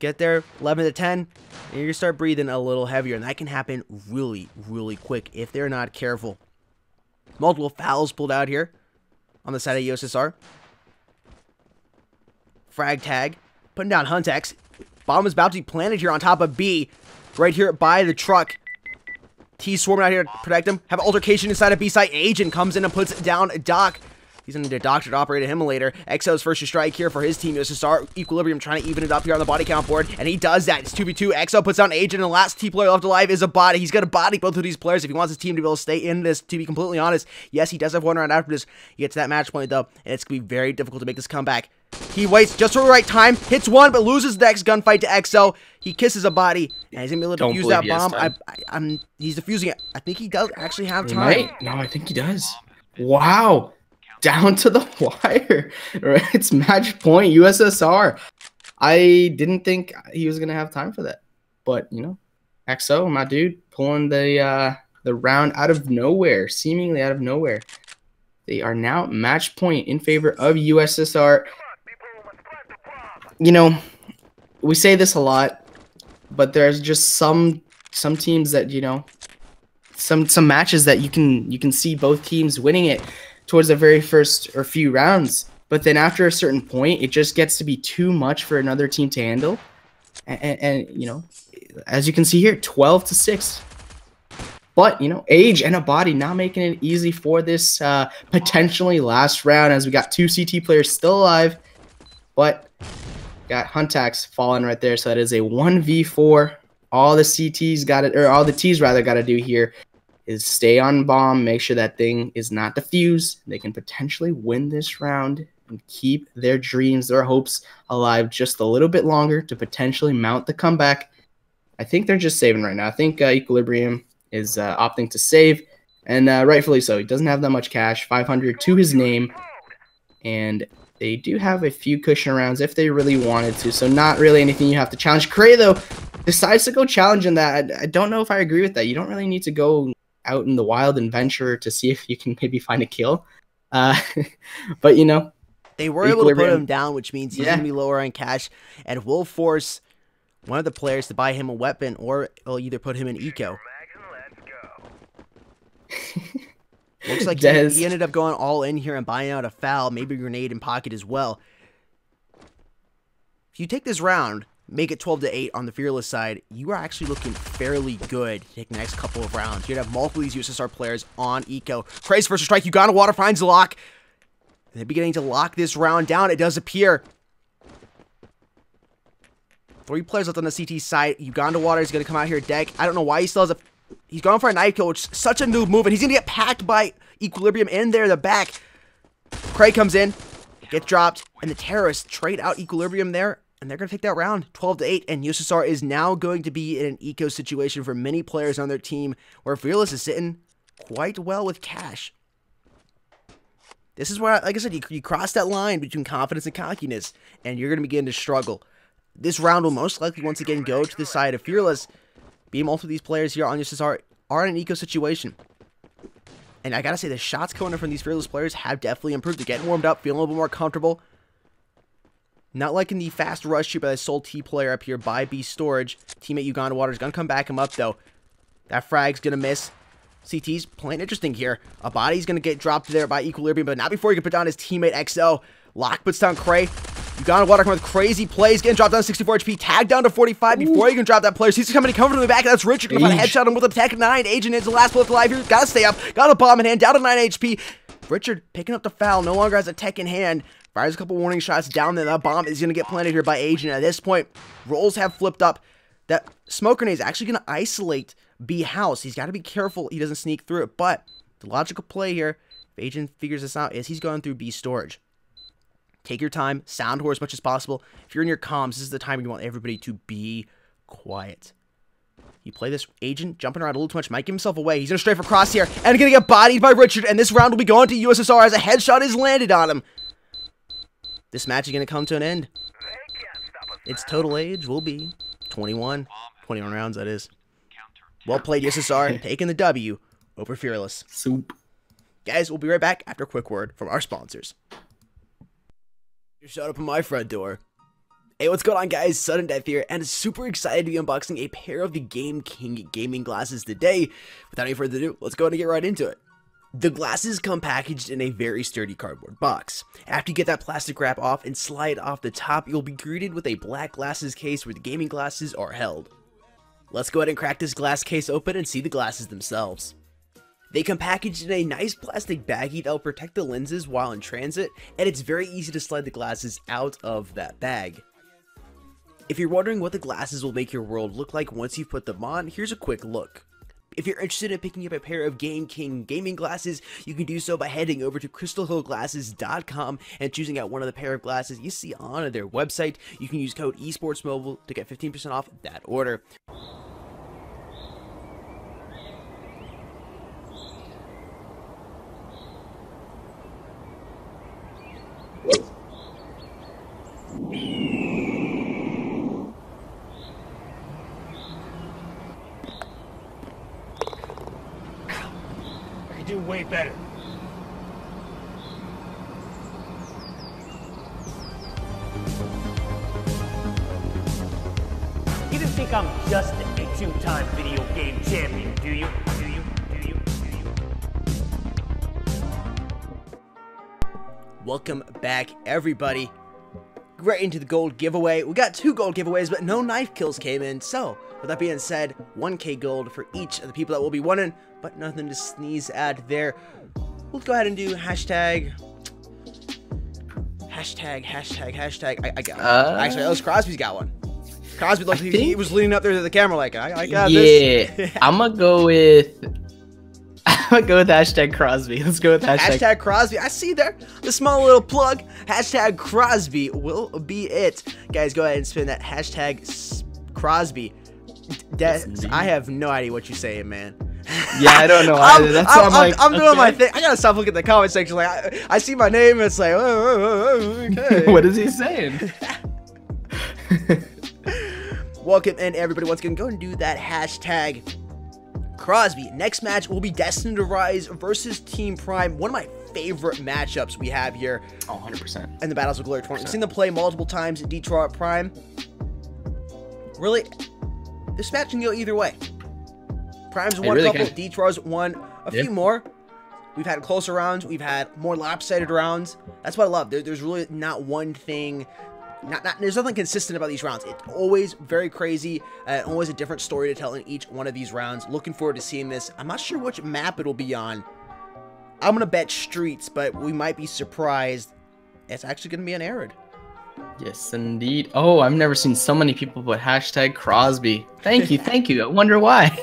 Get there, 11-10, and you're going to start breathing a little heavier, and that can happen really, really quick if they're not careful. Multiple fouls pulled out here on the side of USSR. Frag tag. Putting down Huntex. Bomb is about to be planted here on top of B. Right here by the truck. T swarming out here to protect him. Have an altercation inside of B site. Agent comes in and puts down Doc. He's going to need a doctor to operate a him later. XO's first to strike here for his team. USSR Equilibrium trying to even it up here on the body count board. And he does that. It's 2v2. XO puts down Agent. And the last T player left alive is a body. He's going to body both of these players if he wants his team to be able to stay in this, to be completely honest. Yes, he does have one round after this. He gets to that match point, though. And it's going to be very difficult to make this comeback. He waits just for the right time. Hits one, but loses the next gunfight to XO. He kisses a body. And he's going to be able to defuse that bomb. He's defusing it. I think he does actually have time. No, I think he does. Wow. Down to the wire. Right? It's match point, USSR. I didn't think he was going to have time for that. But, XO, my dude, pulling the round out of nowhere, seemingly out of nowhere. They are now match point in favor of USSR. We say this a lot, but there's just some teams that, some matches that you can see both teams winning it towards the very first or few rounds, but then after a certain point, it just gets to be too much for another team to handle, and as you can see here, 12-6. But, you know, age and a body not making it easy for this potentially last round, as we got 2 CT players still alive. But got Huntax falling right there, so that is a 1v4. All the CTs got it, or all the Ts rather got to do here is stay on bomb, make sure that thing is not defused. They can potentially win this round and keep their dreams, their hopes alive just a little bit longer to potentially mount the comeback. I think they're just saving right now. I think Equilibrium is opting to save, and rightfully so. He doesn't have that much cash, 500 to his name, and they do have a few cushion rounds if they really wanted to, so not really anything you have to challenge. Cray, though, decides to go challenge in that. I don't know if I agree with that. You don't really need to go out in the wild and venture to see if you can maybe find a kill. But, you know. They were able to put him down, which means he's going to be lower on cash, and will force one of the players to buy him a weapon, or it'll either put him in eco. Looks like he ended up going all in here and buying out a foul, maybe a grenade in pocket as well. If you take this round, make it 12-8 on the Fearless side, you are actually looking fairly good to take the next couple of rounds. You'd have multiple of these USSR players on eco. Cray's first strike, Uganda Water finds the lock. They're beginning to lock this round down. It does appear. 3 players left on the CT side. Uganda Water is going to come out here deck. I don't know why he still has a... He's going for a knife kill, which is such a noob move, and he's going to get packed by Equilibrium in there, the back. Cray comes in, gets dropped, and the terrorists trade out Equilibrium there, and they're going to take that round, 12-8, and USSR is now going to be in an eco situation for many players on their team, where Fearless is sitting quite well with cash. This is where, like I said, you cross that line between confidence and cockiness, and you're going to begin to struggle. This round will most likely once again go to the side of Fearless. Multiple of these players here on USSR are in an eco situation. And I gotta say, the shots coming in from these Fearless players have definitely improved. They're getting warmed up, feeling a little bit more comfortable. Not like in the fast rush here by the Soul T player up here by B Storage. Teammate Uganda Water is gonna come back him up though. That frag's gonna miss. CT's playing interesting here. A body's gonna get dropped there by Equilibrium, but not before he can put down his teammate XO. Lock puts down Cray. Uganda Water coming with crazy plays, getting dropped down to 64 HP, tagged down to 45 before he can drop that player. He's coming from the back, and that's Richard gonna find a headshot him with a Tech 9. Agent is the last bullet alive here, gotta stay up, got a bomb in hand, down to 9 HP. Richard picking up the foul, no longer has a Tech in hand, fires a couple warning shots down there. That bomb is gonna get planted here by Agent. At this point, roles have flipped up. That smoke grenade is actually gonna isolate B house. He's gotta be careful he doesn't sneak through it, but the logical play here, if Agent figures this out, is he's going through B storage. Take your time, sound whore as much as possible. If you're in your comms, this is the time you want everybody to be quiet. You play this Agent jumping around a little too much, might give himself away. He's gonna strafe across here and gonna get bodied by Richard, and this round will be going to USSR as a headshot is landed on him. This match is gonna come to an end. Its total age will be 21 rounds, that is. Well played, USSR, taking the W over Fearless. Soup. Guys, we'll be right back after a quick word from our sponsors. You showed up at my front door. Hey, what's going on, guys? Sudden Death here, and super excited to be unboxing a pair of the Game King gaming glasses today. Without any further ado, let's go ahead and get right into it. The glasses come packaged in a very sturdy cardboard box. After you get that plastic wrap off and slide off the top, you'll be greeted with a black glasses case where the gaming glasses are held. Let's go ahead and crack this glass case open and see the glasses themselves. They come packaged in a nice plastic baggie that will protect the lenses while in transit, and it's very easy to slide the glasses out of that bag. If you're wondering what the glasses will make your world look like once you've put them on, here's a quick look. If you're interested in picking up a pair of Game King gaming glasses, you can do so by heading over to crystalhillglasses.com and choosing out one of the pair of glasses you see on their website. You can use code esportsmobile to get 15% off that order. Do way better. You didn't think I'm just a two-time video game champion, do you? Welcome back, everybody. Right into the gold giveaway. We got 2 gold giveaways, but no knife kills came in, so With that being said, 1K gold for each of the people that will be winning, but nothing to sneeze at there. We'll go ahead and do hashtag. I got one. Actually, that was Crosby's got one. Crosby looked like he was leaning up there to the camera like, I got this. Yeah, I'm gonna go with hashtag Crosby. Let's go with hashtag Crosby. I see there the small little plug. Hashtag Crosby will be it. Guys, go ahead and spin that hashtag Crosby. I have no idea what you're saying, man. Yeah, I don't know either. That's why I'm like, I'm doing my thing. I gotta stop looking at the comment section. Like, I see my name, and it's like, okay. What is he saying? Welcome in, everybody. Once again, go and do that hashtag Crosby. Next match will be Destined to Rise versus Team Prime. One of my favorite matchups we have here. Oh, 100%. In the Battles of Glory tournament. We've seen them play multiple times in Detroit Prime. Really, this match can go either way. Prime's won a couple, Detroit's won a few more. We've had closer rounds. We've had more lopsided rounds. That's what I love. There's really not one thing. There's nothing consistent about these rounds. It's always very crazy. Always a different story to tell in each one of these rounds. Looking forward to seeing this. I'm not sure which map it'll be on. I'm going to bet streets, but we might be surprised. It's actually going to be an arid. Yes, indeed. Oh, I've never seen so many people put hashtag Crosby. Thank you, thank you. I wonder why.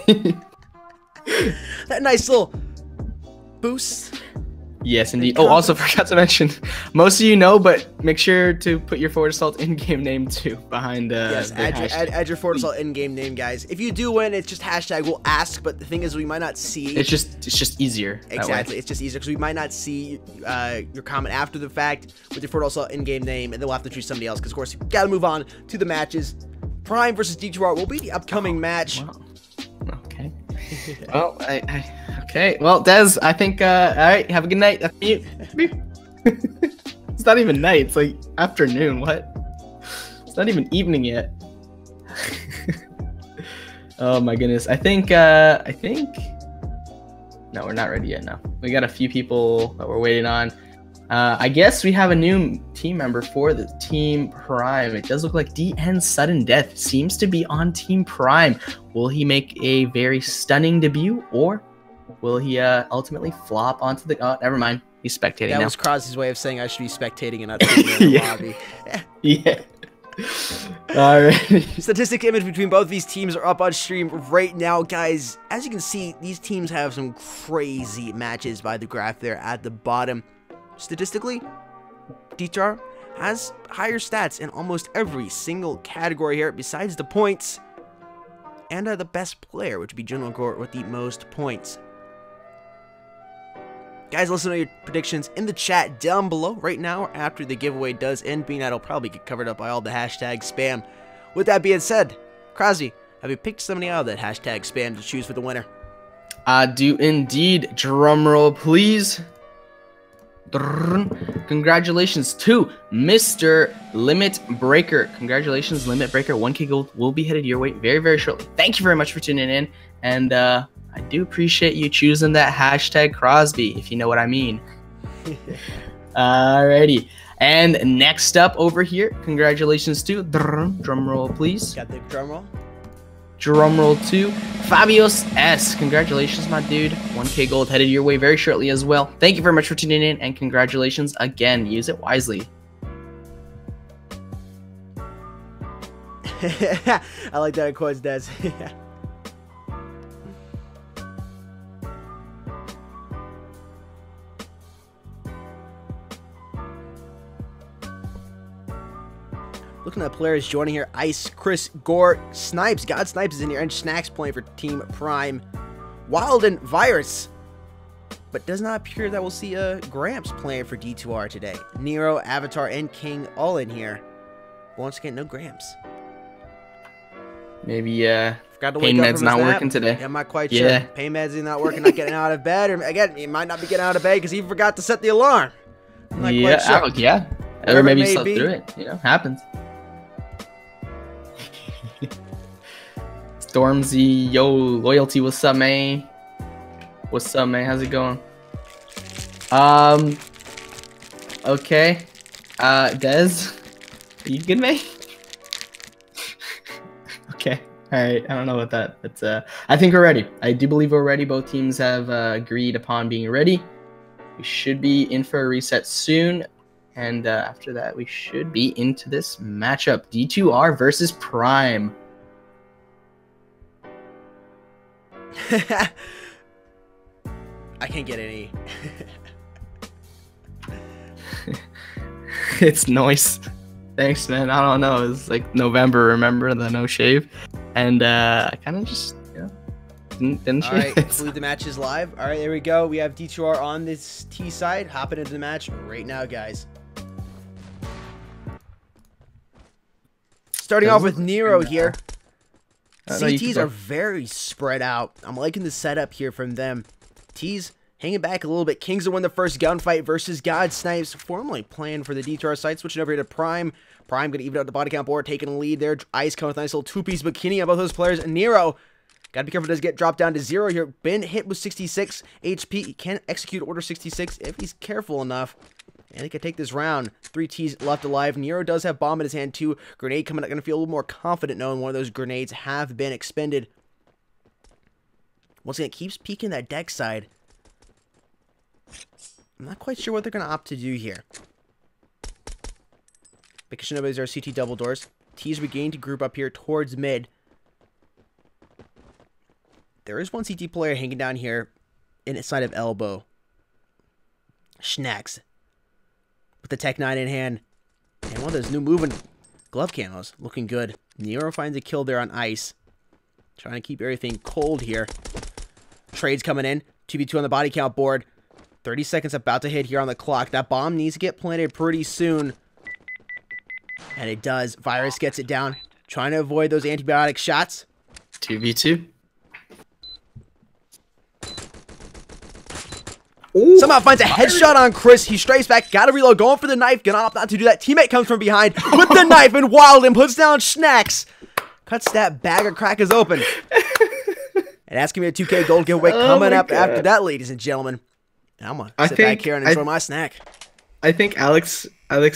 That nice little boost. Yes, indeed. Oh, also forgot to mention, most of you know, but make sure to put your Forward Assault in-game name too behind. Yes, add your Forward Assault in-game name, guys. If you do win, it's just hashtag. We'll ask, but the thing is, we might not see. It's just easier. Exactly, it's just easier because we might not see your comment after the fact with your Forward Assault in-game name, and then we'll have to choose somebody else. Because of course, we gotta move on to the matches. Prime versus Detroit will be the upcoming match. Wow. Okay. Well, okay. Well, Des, I think, all right, have a good night. It's not even night. It's like afternoon. What? It's not even evening yet. Oh my goodness. I think, no, we're not ready yet. No, we got a few people that we're waiting on. I guess we have a new team member for the Team Prime. It does look like DN Sudden Death seems to be on Team Prime. Will he make a very stunning debut, or will he ultimately flop onto the... Oh, never mind. He's spectating now. That was Crosby's way of saying I should be spectating and not sitting in the lobby. Yeah. All right. Statistic image between both these teams are up on stream right now, guys. As you can see, these teams have some crazy matches by the graph there at the bottom. Statistically, Detroit has higher stats in almost every single category here, besides the points and the best player, which would be General Gort with the most points. Guys, listen to your predictions in the chat down below right now after the giveaway does end, being that it'll probably get covered up by all the hashtag spam. With that being said, Crosby, have you picked somebody out of that hashtag spam to choose for the winner? I do indeed. Drum roll, please. Congratulations to Mr. Limit Breaker. Congratulations, Limit Breaker. 1K gold will be headed your way very, very shortly. Thank you very much for tuning in. And I do appreciate you choosing that hashtag Crosby, if you know what I mean. Alrighty. And next up over here, congratulations to, drum roll please. Got the drum roll? Drum roll to Fabios S. Congratulations, my dude. 1K gold headed your way very shortly as well. Thank you very much for tuning in, and congratulations again. Use it wisely. I like that, of course, Des. Looking at players joining here: Ice, Chris, Gore, Snipes. God Snipes is in here, and Snacks playing for Team Prime. Wild and Virus. But does not appear that we'll see Gramps playing for D2R today. Nero, Avatar, and King all in here. But once again, no Gramps. Maybe Forgot to pain wake up med's from not his nap. working today. Yeah, I'm not quite Yeah. sure. Pain meds is not working, not getting out of bed. Or again, he might not be getting out of bed because he forgot to set the alarm. I'm not quite sure. Yeah. Whatever Or maybe it he may slept be. through it. You know, happens. Stormzy, yo, Loyalty, what's up, man? What's up, man? How's it going? Okay. Des, are you good, man? Okay. right, I don't know about that, but I think we're ready. I do believe we're ready. Both teams have agreed upon being ready. We should be in for a reset soon, and after that, we should be into this matchup: D2R versus Prime. I can't get any. It's noise. Thanks, man. I don't know. It's like November, remember the no shave, and I kind of just didn't All right, shave. I believe the match is live. All right, there we go. We have D2R on this T side. Hopping into the match right now, guys. Starting off with Nero here. CTs are very spread out. I'm liking the setup here from them. T's hanging back a little bit. Kings will win the first gunfight versus God Snipes, formerly playing for the D2R side. Switching over here to Prime. Prime going to even out the body count board, taking a lead there. Ice coming with a nice little two-piece bikini on both those players. And Nero, got to be careful, does get dropped down to 0 here. Been hit with 66 HP. He can execute Order 66 if he's careful enough. And he can take this round. 3 T's left alive. Nero does have bomb in his hand too. Grenade coming out. Going to feel a little more confident knowing one of those grenades have been expended. Once again, it keeps peeking that deck side. I'm not quite sure what they're going to opt to do here. Because nobody's our CT double doors. T's regained to group up here towards mid. There is one CT player hanging down here inside of elbow. Schnacks. With the Tech 9 in hand. And one of those new moving glove camos. Looking good. Nero finds a kill there on ice. Trying to keep everything cold here. Trades coming in. 2v2 on the body count board. 30 seconds about to hit here on the clock. That bomb needs to get planted pretty soon. And it does. Virus gets it down. Trying to avoid those antibiotic shots. 2v2. Ooh, somehow finds a headshot on Chris. He strays back. Got to reload. Going for the knife. Gonna opt not to do that. Teammate comes from behind with the knife and wild and puts down Schnacks. Cuts that bag of crackers open. And that's going to be a 2K gold giveaway coming up after that, ladies and gentlemen. And I'm going to sit back here and enjoy my snack. I think Alex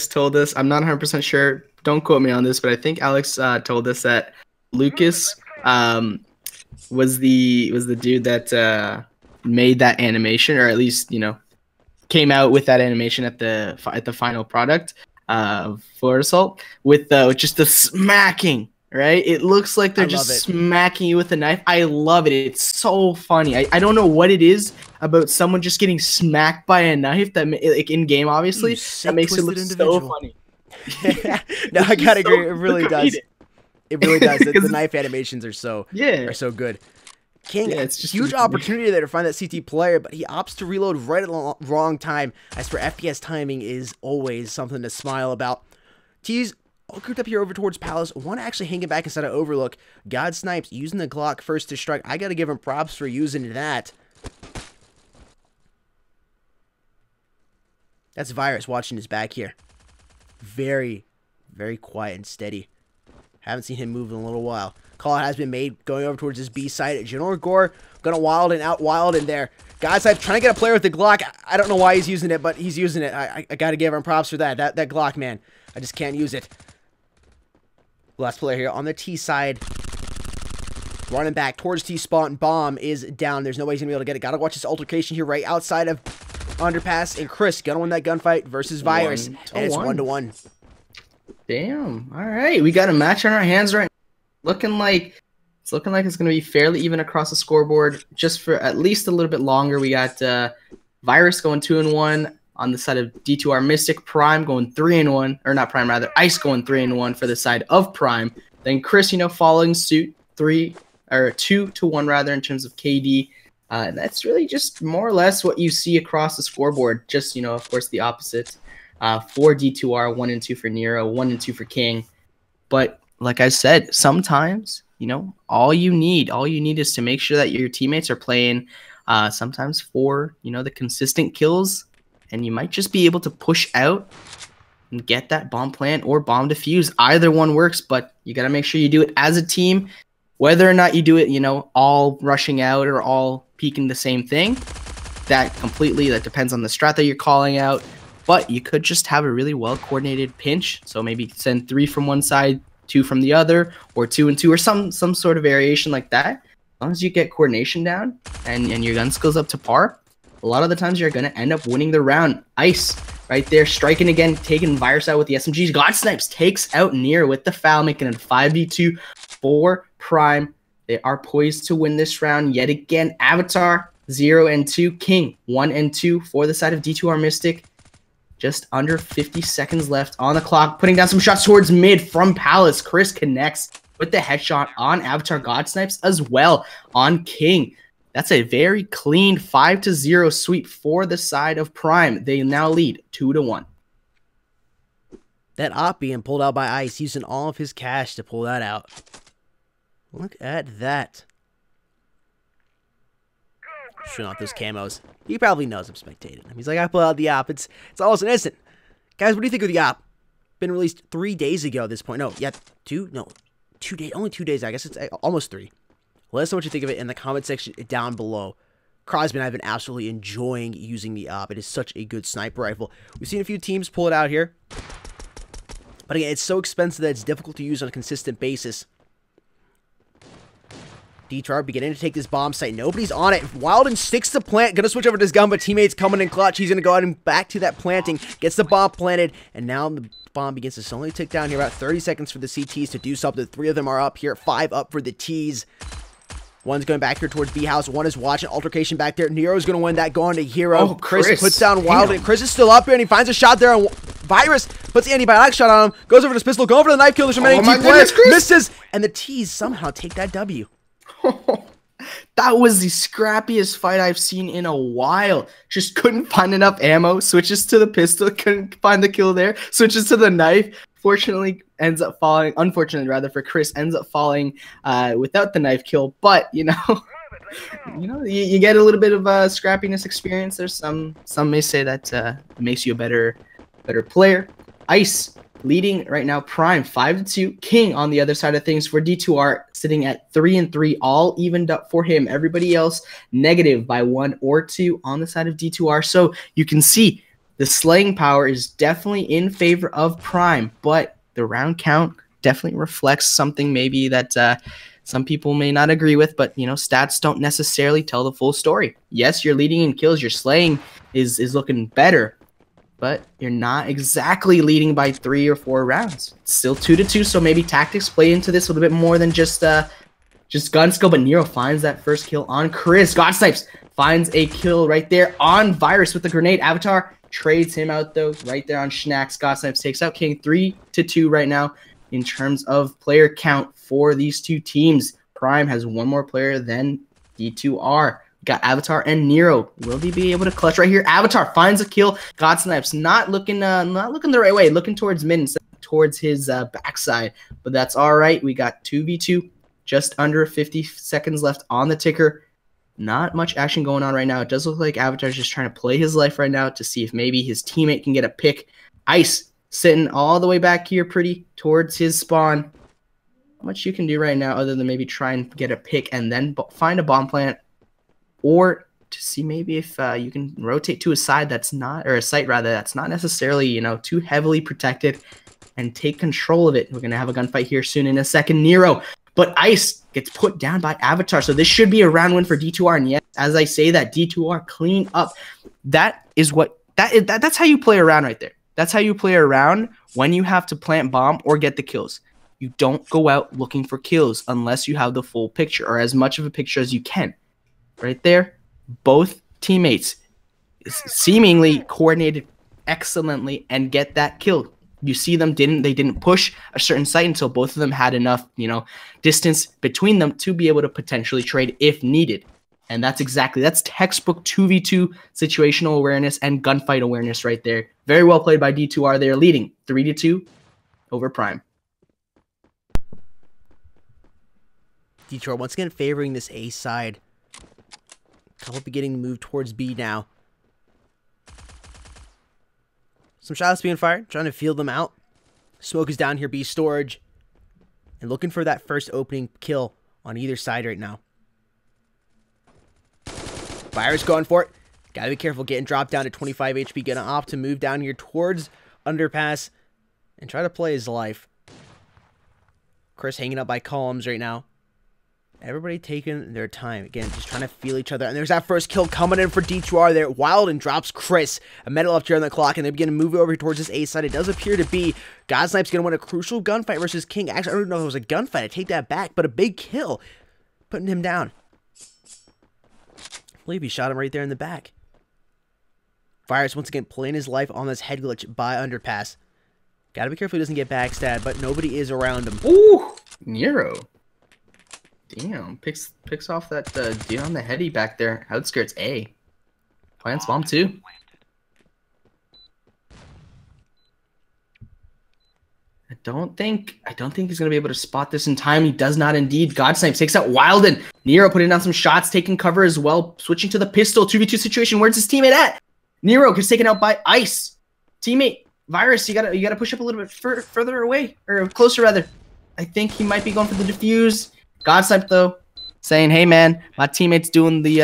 told us, I'm not 100% sure, don't quote me on this, but I think Alex told us that Lucas was the dude that made that animation, or at least, you know, came out with that animation at the final product of Floor Assault with just the smacking. Right? It looks like they're just smacking you with a knife. I love it. It's so funny. I don't know what it is about someone just getting smacked by a knife that, like in game, obviously, that makes it look so funny. No, I gotta agree. It really does. It really does. The knife animations are so good. King, it's just huge opportunity there to find that CT player, but he opts to reload right at the wrong time. As for FPS timing, is always something to smile about. T's all grouped up here over towards Palace. One actually hanging back inside of Overlook. God Snipes using the Glock first to strike. I got to give him props for using that. That's Virus watching his back here. Very, very quiet and steady. Haven't seen him move in a little while. Call has been made going over towards his B side. General Gore gonna wild and out wild in there. God Snipes trying to get a player with the Glock. I don't know why he's using it, but he's using it. I got to give him props for that. That Glock, man. I just can't use it. Last player here on the T side. Running back towards T spot, and bomb is down. There's no way he's going to be able to get it. Got to watch this altercation here right outside of underpass. And Chris going to win that gunfight versus Virus. And it's 1-1. Damn. All right. We got a match on our hands right now. It's looking like it's going to be fairly even across the scoreboard. Just for at least a little bit longer. We got Virus going 2-1. On the side of D2R Mystic, Prime going 3-1, or not Prime, rather, Ice going 3-1 for the side of Prime. Then Chris, you know, following suit, 2-1 rather in terms of KD. And that's really just more or less what you see across the scoreboard. Just, you know, of course, the opposite for D2R, 1-2 for Nero, 1-2 for King. But like I said, sometimes, you know, all you need is to make sure that your teammates are playing sometimes for, you know, the consistent kills. And you might just be able to push out and get that bomb plant or bomb defuse. Either one works, but you got to make sure you do it as a team. Whether or not you do it, you know, all rushing out or all peeking the same thing, that depends on the strat that you're calling out. But you could just have a really well-coordinated pinch. So maybe send 3 from one side, 2 from the other, or 2 and 2, or some sort of variation like that. As long as you get coordination down and your gun skills up to par, a lot of the times you're going to end up winning the round. Ice right there, striking again, taking Virus out with the SMGs. God Snipes takes out Nero with the foul, making it a 5v2 for Prime. They are poised to win this round yet again. Avatar 0 and 2, King 1 and 2 for the side of D2R Mystic. Just under 50 seconds left on the clock, putting down some shots towards mid from Palace. Chris connects with the headshot on Avatar. God Snipes as well on King. That's a very clean 5-0 sweep for the side of Prime. They now lead 2-1. That op being pulled out by Ice, using all of his cash to pull that out. Look at that. Showing off those camos. He probably knows I'm spectating him. He's like, I pulled out the op. It's almost an instant. Guys, what do you think of the op? Been released 3 days ago at this point. No, yeah, 2? No, 2 days. Only 2 days. I guess it's almost 3. Let us know what you think of it in the comment section down below. Crosby and I have been absolutely enjoying using the op. It is such a good sniper rifle. We've seen a few teams pull it out here. But again, it's so expensive that it's difficult to use on a consistent basis. D2R beginning to take this bomb site. Nobody's on it. Wilden sticks the plant. Gonna switch over to his gun, but teammates coming in clutch. He's gonna go out and back to that planting. Gets the bomb planted, and now the bomb begins to slowly tick down here. About 30 seconds for the CTs to do something. 3 of them are up here. 5 up for the Ts. One's going back here towards B house. One is watching altercation back there. Nero's gonna win that, going to Hero. Oh, Chris puts down Wilden. Chris is still up here, and he finds a shot there. And Virus puts the antibiotic shot on him. Goes over to his pistol. Going for the knife kill. There's many T players. Misses, and the Ts somehow take that W. That was the scrappiest fight I've seen in a while. Just couldn't find enough ammo. Switches to the pistol. Couldn't find the kill there. Switches to the knife. Fortunately, ends up falling. Unfortunately, rather, for Chris, ends up falling without the knife kill. But you get a little bit of scrappiness experience. There's some may say that makes you a better player. Ice leading right now, Prime 5-2. King on the other side of things for D2R, sitting at 3 and 3, all evened up for him. Everybody else negative by 1 or 2 on the side of D2R. So you can see the slaying power is definitely in favor of Prime, but the round count definitely reflects something maybe that some people may not agree with, but stats don't necessarily tell the full story. Yes, you're leading in kills, your slaying is looking better, but you're not exactly leading by 3 or 4 rounds. It's still 2-2, so maybe tactics play into this a little bit more than just gun skill. But Nero finds that first kill on Chris. God Snipes finds a kill right there on Virus with the grenade. Avatar trades him out though, right there on Schnacks. God Snipes takes out King 3-2 right now in terms of player count for these two teams. Prime has 1 more player than D2R. Got Avatar and Nero. Will they be able to clutch right here? Avatar finds a kill. God Snipes not looking the right way, looking towards mid instead of towards his backside. But that's all right. We got 2v2, just under 50 seconds left on the ticker. Not much action going on right now. It does look like Avatar's just trying to play his life right now to see if maybe his teammate can get a pick. Ice sitting all the way back here pretty towards his spawn. Not much you can do right now other than maybe try and get a pick and then find a bomb plant. Or to see maybe if you can rotate to a side that's not, or a site rather, that's not necessarily, too heavily protected, and take control of it. We're going to have a gunfight here soon in a second. Nero, but Ice gets put down by Avatar. So this should be a round win for D2R. And yes, as I say that, D2R clean up. That's how you play around right there. That's how you play around when you have to plant bomb or get the kills. You don't go out looking for kills unless you have the full picture or as much of a picture as you can. Right there, both teammates seemingly coordinated excellently and get that kill. You see them they didn't push a certain site until both of them had enough, distance between them to be able to potentially trade if needed. And that's textbook 2v2 situational awareness and gunfight awareness right there. Very well played by D2R. They're leading 3-2 over Prime. D2R once again favoring this A side. Couple beginning to move towards B now. Some shots being fired, trying to feel them out. Smoke is down here, B storage. And looking for that first opening kill on either side right now. Virus going for it. Gotta be careful getting dropped down to 25 HP. Gonna opt to move down here towards underpass and try to play his life. Chris hanging up by columns right now. Everybody taking their time. Again, just trying to feel each other. And there's that first kill coming in for D2R there. Wilden drops Chris. A minute left here on the clock, and they begin to move over towards this A side. It does appear to be Godsnipe's going to win a crucial gunfight versus King. Actually, I don't even know if it was a gunfight. I take that back, but a big kill. Putting him down. I believe he shot him right there in the back. Virus once again playing his life on this head glitch by underpass. Gotta be careful he doesn't get backstabbed, but nobody is around him. Ooh! Nero. Damn, picks off that dude on the heady back there. Outskirts A. Plants bomb too. I don't think he's gonna be able to spot this in time. He does not indeed. Godsnipe takes out Wilden. Nero putting down some shots, taking cover as well. Switching to the pistol. 2v2 situation. Where's his teammate at? Nero gets taken out by Ice. Teammate Virus, you gotta push up a little bit further away, or closer rather. I think he might be going for the defuse. Godsnipe though, saying, "Hey man, my teammate's doing the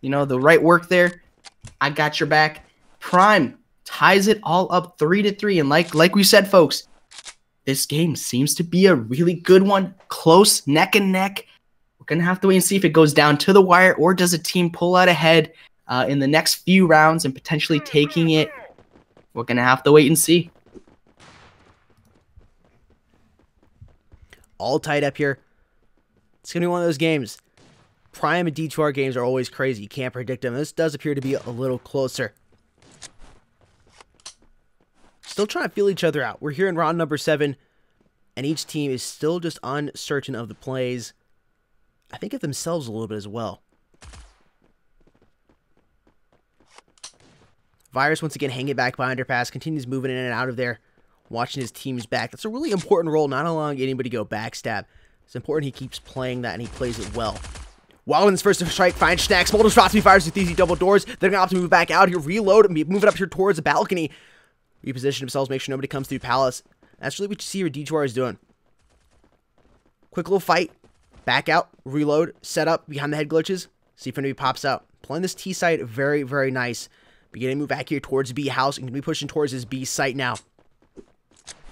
the right work there. I got your back." Prime ties it all up 3-3, and like we said, folks, this game seems to be a really good one. Close, neck and neck. We're gonna have to wait and see if it goes down to the wire, or does a team pull out ahead in the next few rounds and potentially taking it. We're gonna have to wait and see. All tied up here. It's going to be one of those games. Prime and D2R games are always crazy. You can't predict them. This does appear to be a little closer. Still trying to feel each other out. We're here in round number 7, and each team is still just uncertain of the plays. I think of themselves a little bit as well. Virus once again hanging back by underpass. Continues moving in and out of there. Watching his team's back. That's a really important role. Not allowing anybody to go backstab. It's important he keeps playing that and he plays it well. Wilden's first to strike, finds Snacks. Multiple shots, he fires with easy double doors. They're going to have to move back out here, reload, and move it up here towards the balcony. Reposition themselves, make sure nobody comes through Palace. That's really what you see what D2R is doing. Quick little fight. Back out, reload, set up behind the head glitches. See if anybody pops out. Playing this T site very, very nice. Beginning to move back here towards B house and going to be pushing towards his B site now.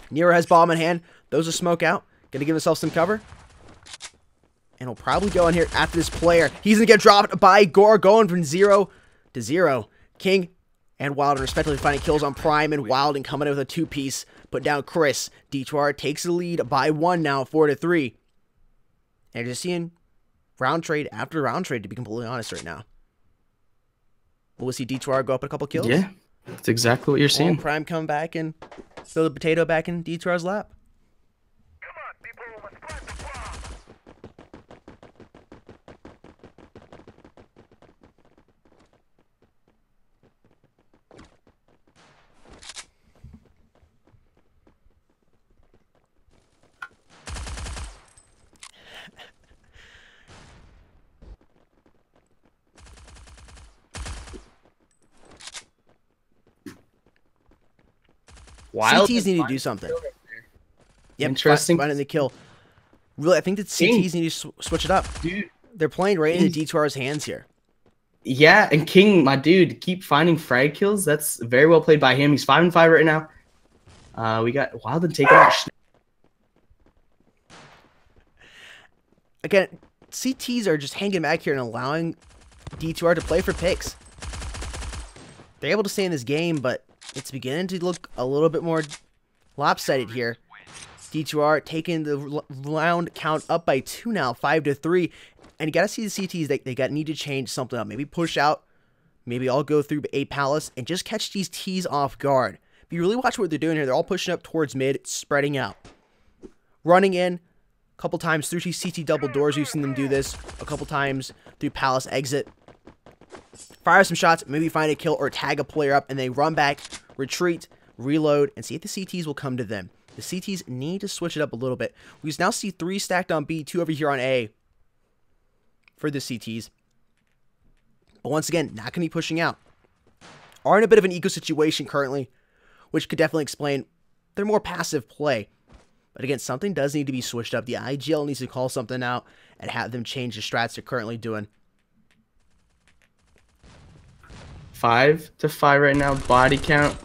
Nero has bomb in hand. Those are smoke out. Going to give himself some cover. And he'll probably go in here after this player. He's going to get dropped by Gore, going from 0 to 0. King and Wilden respectively finding kills on Prime, and Wilden coming in with a 2-piece. Put down Chris. D2R takes the lead by 1 now, 4-3. And you're just seeing round trade after round trade, to be completely honest right now. Will we see D2R go up a couple kills? Yeah, that's exactly what you're seeing. Prime come back and throw the potato back in D2R's lap. CTs need to do something. Yep, interesting. Finding the kill. Really, I think that CTs need to switch it up. Dude, they're playing right into D2R's hands here. Yeah, and King, my dude, keep finding frag kills. That's very well played by him. He's 5-5 right now. We got Wilden taking out. Again, CTs are just hanging back here and allowing D2R to play for picks. They're able to stay in this game, but it's beginning to look a little bit more lopsided here. D2R taking the round count up by 2 now, 5-3. And you got to see the CTs, they need to change something up. Maybe push out, maybe I'll go through A Palace and just catch these Ts off guard. If you really watch what they're doing here, they're all pushing up towards mid, spreading out. Running in a couple times through CT double doors. We've seen them do this a couple times through Palace exit. Fire some shots, maybe find a kill or tag a player up, and they run back, retreat, reload, and see if the CTs will come to them. The CTs need to switch it up a little bit. We now see 3 stacked on B, 2 over here on A for the CTs. But once again, not going to be pushing out. Are in a bit of an eco situation currently, which could definitely explain their more passive play. But again, something does need to be switched up. The IGL needs to call something out and have them change the strats they're currently doing. 5-5 right now. Body count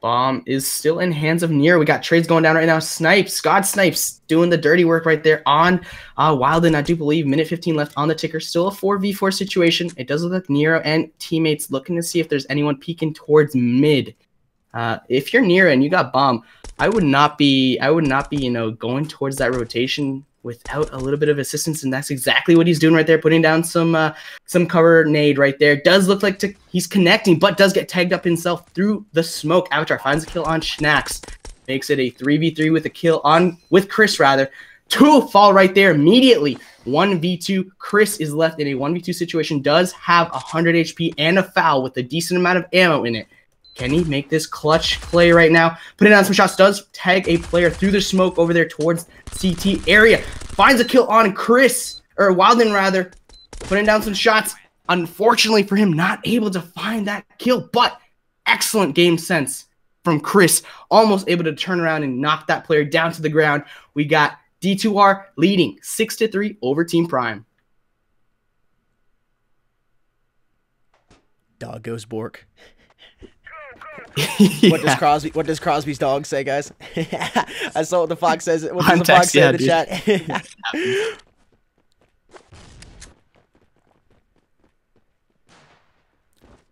Bomb is still in hands of Nero. We got trades going down right now. Snipes, God Snipes, doing the dirty work right there on Wilden. I do believe minute 15 left on the ticker. Still a 4v4 situation. It does look like Nero and teammates looking to see if there's anyone peeking towards mid. If you're Nero and you got Bomb, I would not be, going towards that rotation without a little bit of assistance, and that's exactly what he's doing right there, putting down some cover nade right there. Does look like he's connecting, but does get tagged up himself through the smoke. Avatar finds a kill on Schnacks, makes it a 3v3 with a kill with Chris rather. 2 fall right there immediately. 1v2. Chris is left in a 1v2 situation, does have 100 HP and a foul with a decent amount of ammo in it. Can he make this clutch play right now? Putting down some shots, does tag a player through the smoke over there towards CT area. Finds a kill on Chris, or Wilden rather, putting down some shots. Unfortunately for him, not able to find that kill, but excellent game sense from Chris. Almost able to turn around and knock that player down to the ground. We got D2R leading 6-3 over Team Prime. Dog goes Bork. Yeah. What does Crosby's dog say, guys? I saw what the fox says. What does the fox say in the chat?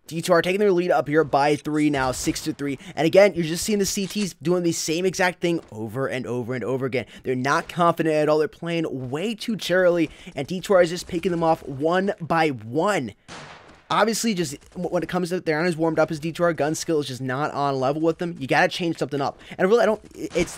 D2R taking their lead up here by 3 now, 6-3. And again, you're just seeing the CTs doing the same exact thing over and over and over again. They're not confident at all. They're playing way too charily, and D2R is just picking them off one by one. Obviously, just when it comes to they're not as warmed up as D2R, gun skill is just not on level with them. You got to change something up. And really,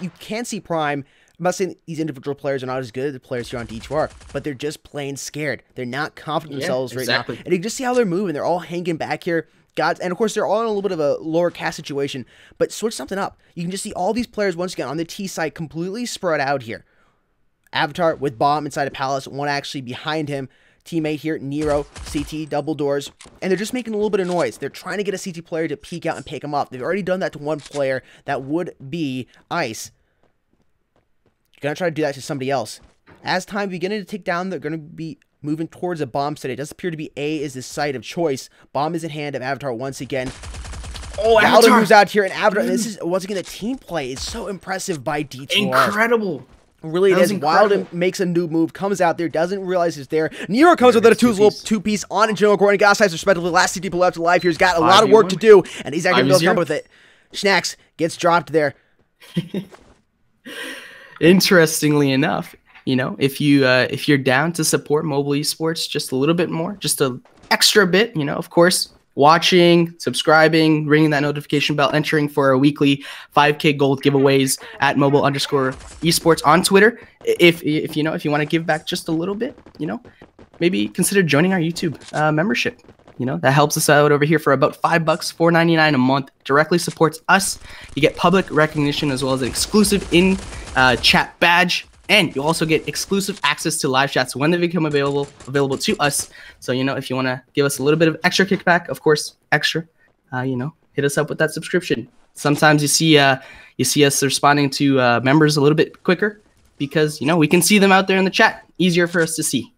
you can't see Prime. I'm not saying these individual players are not as good as the players here on D2R, but they're just plain scared. They're not confident in themselves right now. And you can just see how they're moving. They're all hanging back here. And of course, they're all in a little bit of a lower cast situation, but switch something up. You can just see all these players, once again, on the T side, completely spread out here. Avatar with Bomb inside a Palace, one actually behind him. Teammate here, Nero, CT, double doors, and they're just making a little bit of noise. They're trying to get a CT player to peek out and pick him up. They've already done that to one player. That would be Ice. You're going to try to do that to somebody else. As time beginning to tick down, they're going to be moving towards a bomb site. It does appear to be A is the site of choice. Bomb is in hand of Avatar once again. Oh, Avatar moves out here, and Avatar, this is, once again, the team play is so impressive by D2R. Incredible. Really, it is. Wilden makes a new move, comes out there, doesn't realize it's there. Nero comes with a little two-piece on General Gordon. Got sides respectively. Last CT people left alive here. He's got a lot of work to do, and he's actually going to come with it. Schnacks gets dropped there. Interestingly enough, if you're down to support mobile esports just a little bit more, just an extra bit, of course, watching, subscribing, ringing that notification bell, entering for our weekly 5K gold giveaways at mobile_esports on Twitter. If you want to give back just a little bit, maybe consider joining our YouTube membership. That helps us out over here for about $5, $4.99 a month. Directly supports us. You get public recognition as well as an exclusive chat badge. And you also get exclusive access to live chats when they become available to us. So, if you want to give us a little bit of extra kickback, of course, extra, hit us up with that subscription. Sometimes you see us responding to members a little bit quicker because, we can see them out there in the chat. Easier for us to see.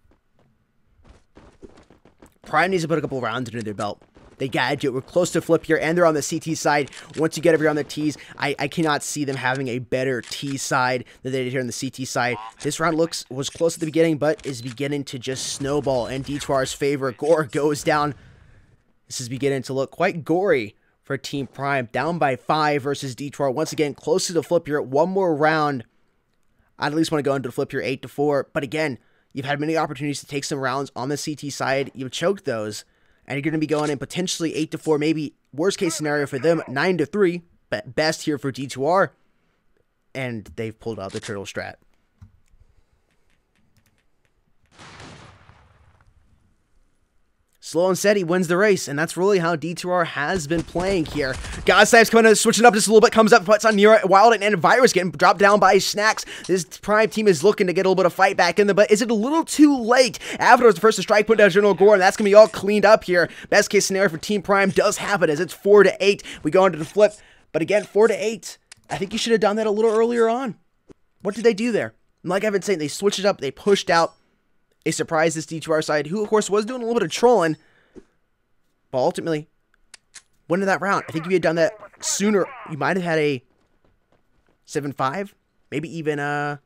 Prime needs to put a couple rounds under their belt. They gotta do it. We're close to flip here, and they're on the CT side. Once you get over here on the T's, I cannot see them having a better T side than they did here on the CT side. This round was close at the beginning, but is beginning to just snowball in D2R's favor. Gore goes down. This is beginning to look quite gory for Team Prime. Down by 5 versus D2R. Once again, close to the flip here. One more round. I'd at least want to go into the flip here 8-4. But again, you've had many opportunities to take some rounds on the CT side. You've choked those. And you're going to be going in potentially 8-4, maybe worst case scenario for them, 9-3, but best here for D2R. And they've pulled out the turtle strat. Slow and steady wins the race, and that's really how D2R has been playing here. Godsnipes coming in, switching up just a little bit, comes up, puts on Nero, Wild, and Virus getting dropped down by Snacks. This Prime team is looking to get a little bit of fight back in there, but is it a little too late? Avatar is the first to strike, put down General Gore, and that's going to be all cleaned up here. Best case scenario for Team Prime does happen as it's 4-8. We go into the flip, but again, 4-8. I think you should have done that a little earlier on. What did they do there? Like I've been saying, they switched it up, they pushed out. They surprised this D2R side, who of course was doing a little bit of trolling, but ultimately winning that round. I think if you had done that sooner, you might have had a 7-5, maybe even a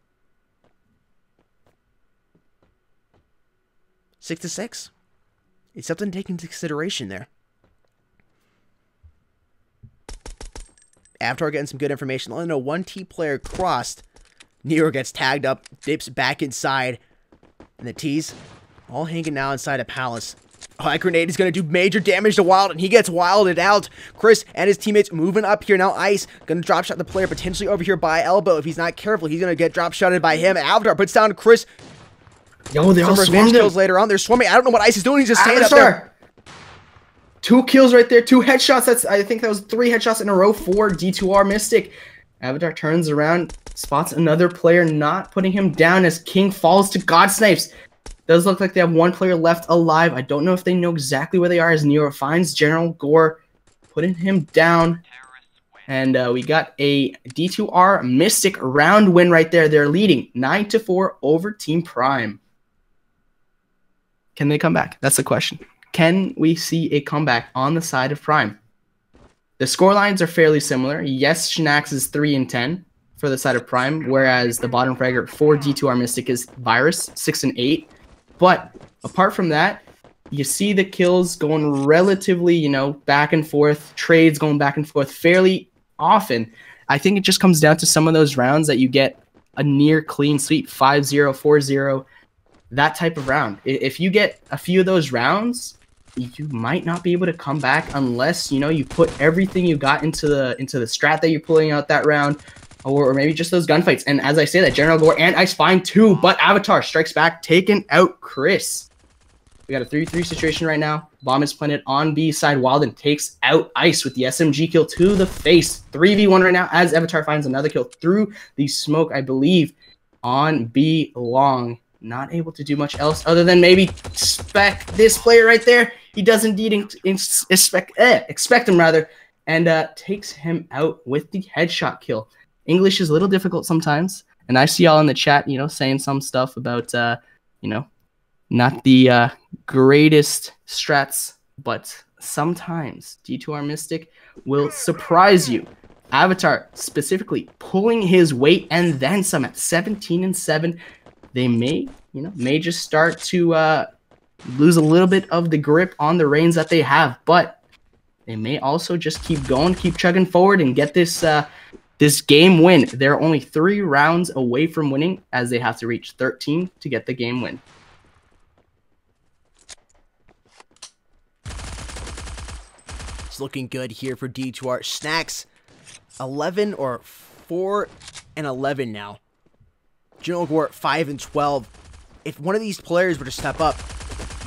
6-6. It's something to take into consideration there. Avatar getting some good information. Only know one T player crossed. Nero gets tagged up, dips back inside. And the T's all hanging now inside a palace. Oh, that grenade is going to do major damage to Wild, and he gets wilded out. Chris and his teammates moving up here. Now Ice going to drop shot the player potentially over here by Elbow. If he's not careful, he's going to get drop shotted by him. Avatar puts down Chris. Yo, they all revenge kills later on. They're swarming. I don't know what Ice is doing. He's just staying up there. 2 kills right there. 2 headshots. I think that was 3 headshots in a row for D2R Mystic. Avatar turns around, spots another player, not putting him down as King falls to God Snipes. Does look like they have 1 player left alive. I don't know if they know exactly where they are as Nero finds General Gore, putting him down. And we got a D2R Mystic round win right there. They're leading 9-4 over Team Prime. Can they come back? That's the question. Can we see a comeback on the side of Prime? The score lines are fairly similar. Yes, Schnax is 3-10 for the side of Prime, whereas the bottom fragger for D2R Mystic is Virus, 6-8. But apart from that, you see the kills going relatively, you know, back and forth, trades going back and forth fairly often. I think it just comes down to some of those rounds that you get a near clean sweep, 5-0, 4-0, that type of round. If you get a few of those rounds, you might not be able to come back unless, you know, you put everything you got into the strat that you're pulling out that round, or maybe just those gunfights. And as I say that, General Gore and Ice find 2, but Avatar strikes back, taking out Chris. We got a 3-3 situation right now. Bomb is planted on B side. Walden takes out Ice with the SMG kill to the face. 3v1 right now as Avatar finds another kill through the smoke, I believe, on B long. Not able to do much else other than maybe spec this player right there. He does indeed expect him rather, and takes him out with the headshot kill. English is a little difficult sometimes, and I see y'all in the chat, you know, saying some stuff about, you know, not the greatest strats, but sometimes D2R Mystic will surprise you. Avatar specifically pulling his weight and then some at 17-7. They may just start to lose a little bit of the grip on the reins that they have, but they may also just keep going, keep chugging forward, and get this this game win. They're only 3 rounds away from winning, as they have to reach 13 to get the game win. It's looking good here for D2R. Snacks 11 or 4-11 now. General Gore 5-12. If one of these players were to step up,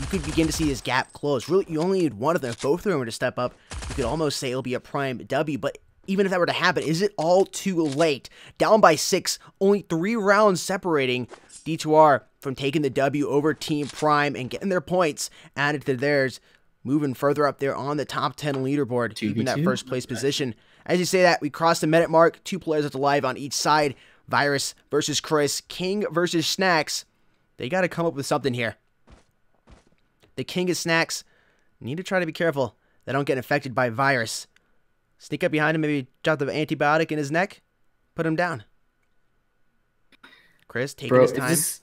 you could begin to see this gap close. Really, you only need one of them. If both of them were to step up, you could almost say it'll be a Prime W. But even if that were to happen, is it all too late? Down by 6, only 3 rounds separating D2R from taking the W over Team Prime and getting their points added to theirs, moving further up there on the top 10 leaderboard, keeping that first place position. As you say that, we crossed the minute mark. 2 players left alive on each side. Virus versus Chris, King versus Snacks. They got to come up with something here. The King of Snacks need to try to be careful they don't get infected by Virus. Sneak up behind him, maybe drop the antibiotic in his neck, put him down. Chris taking his time. Is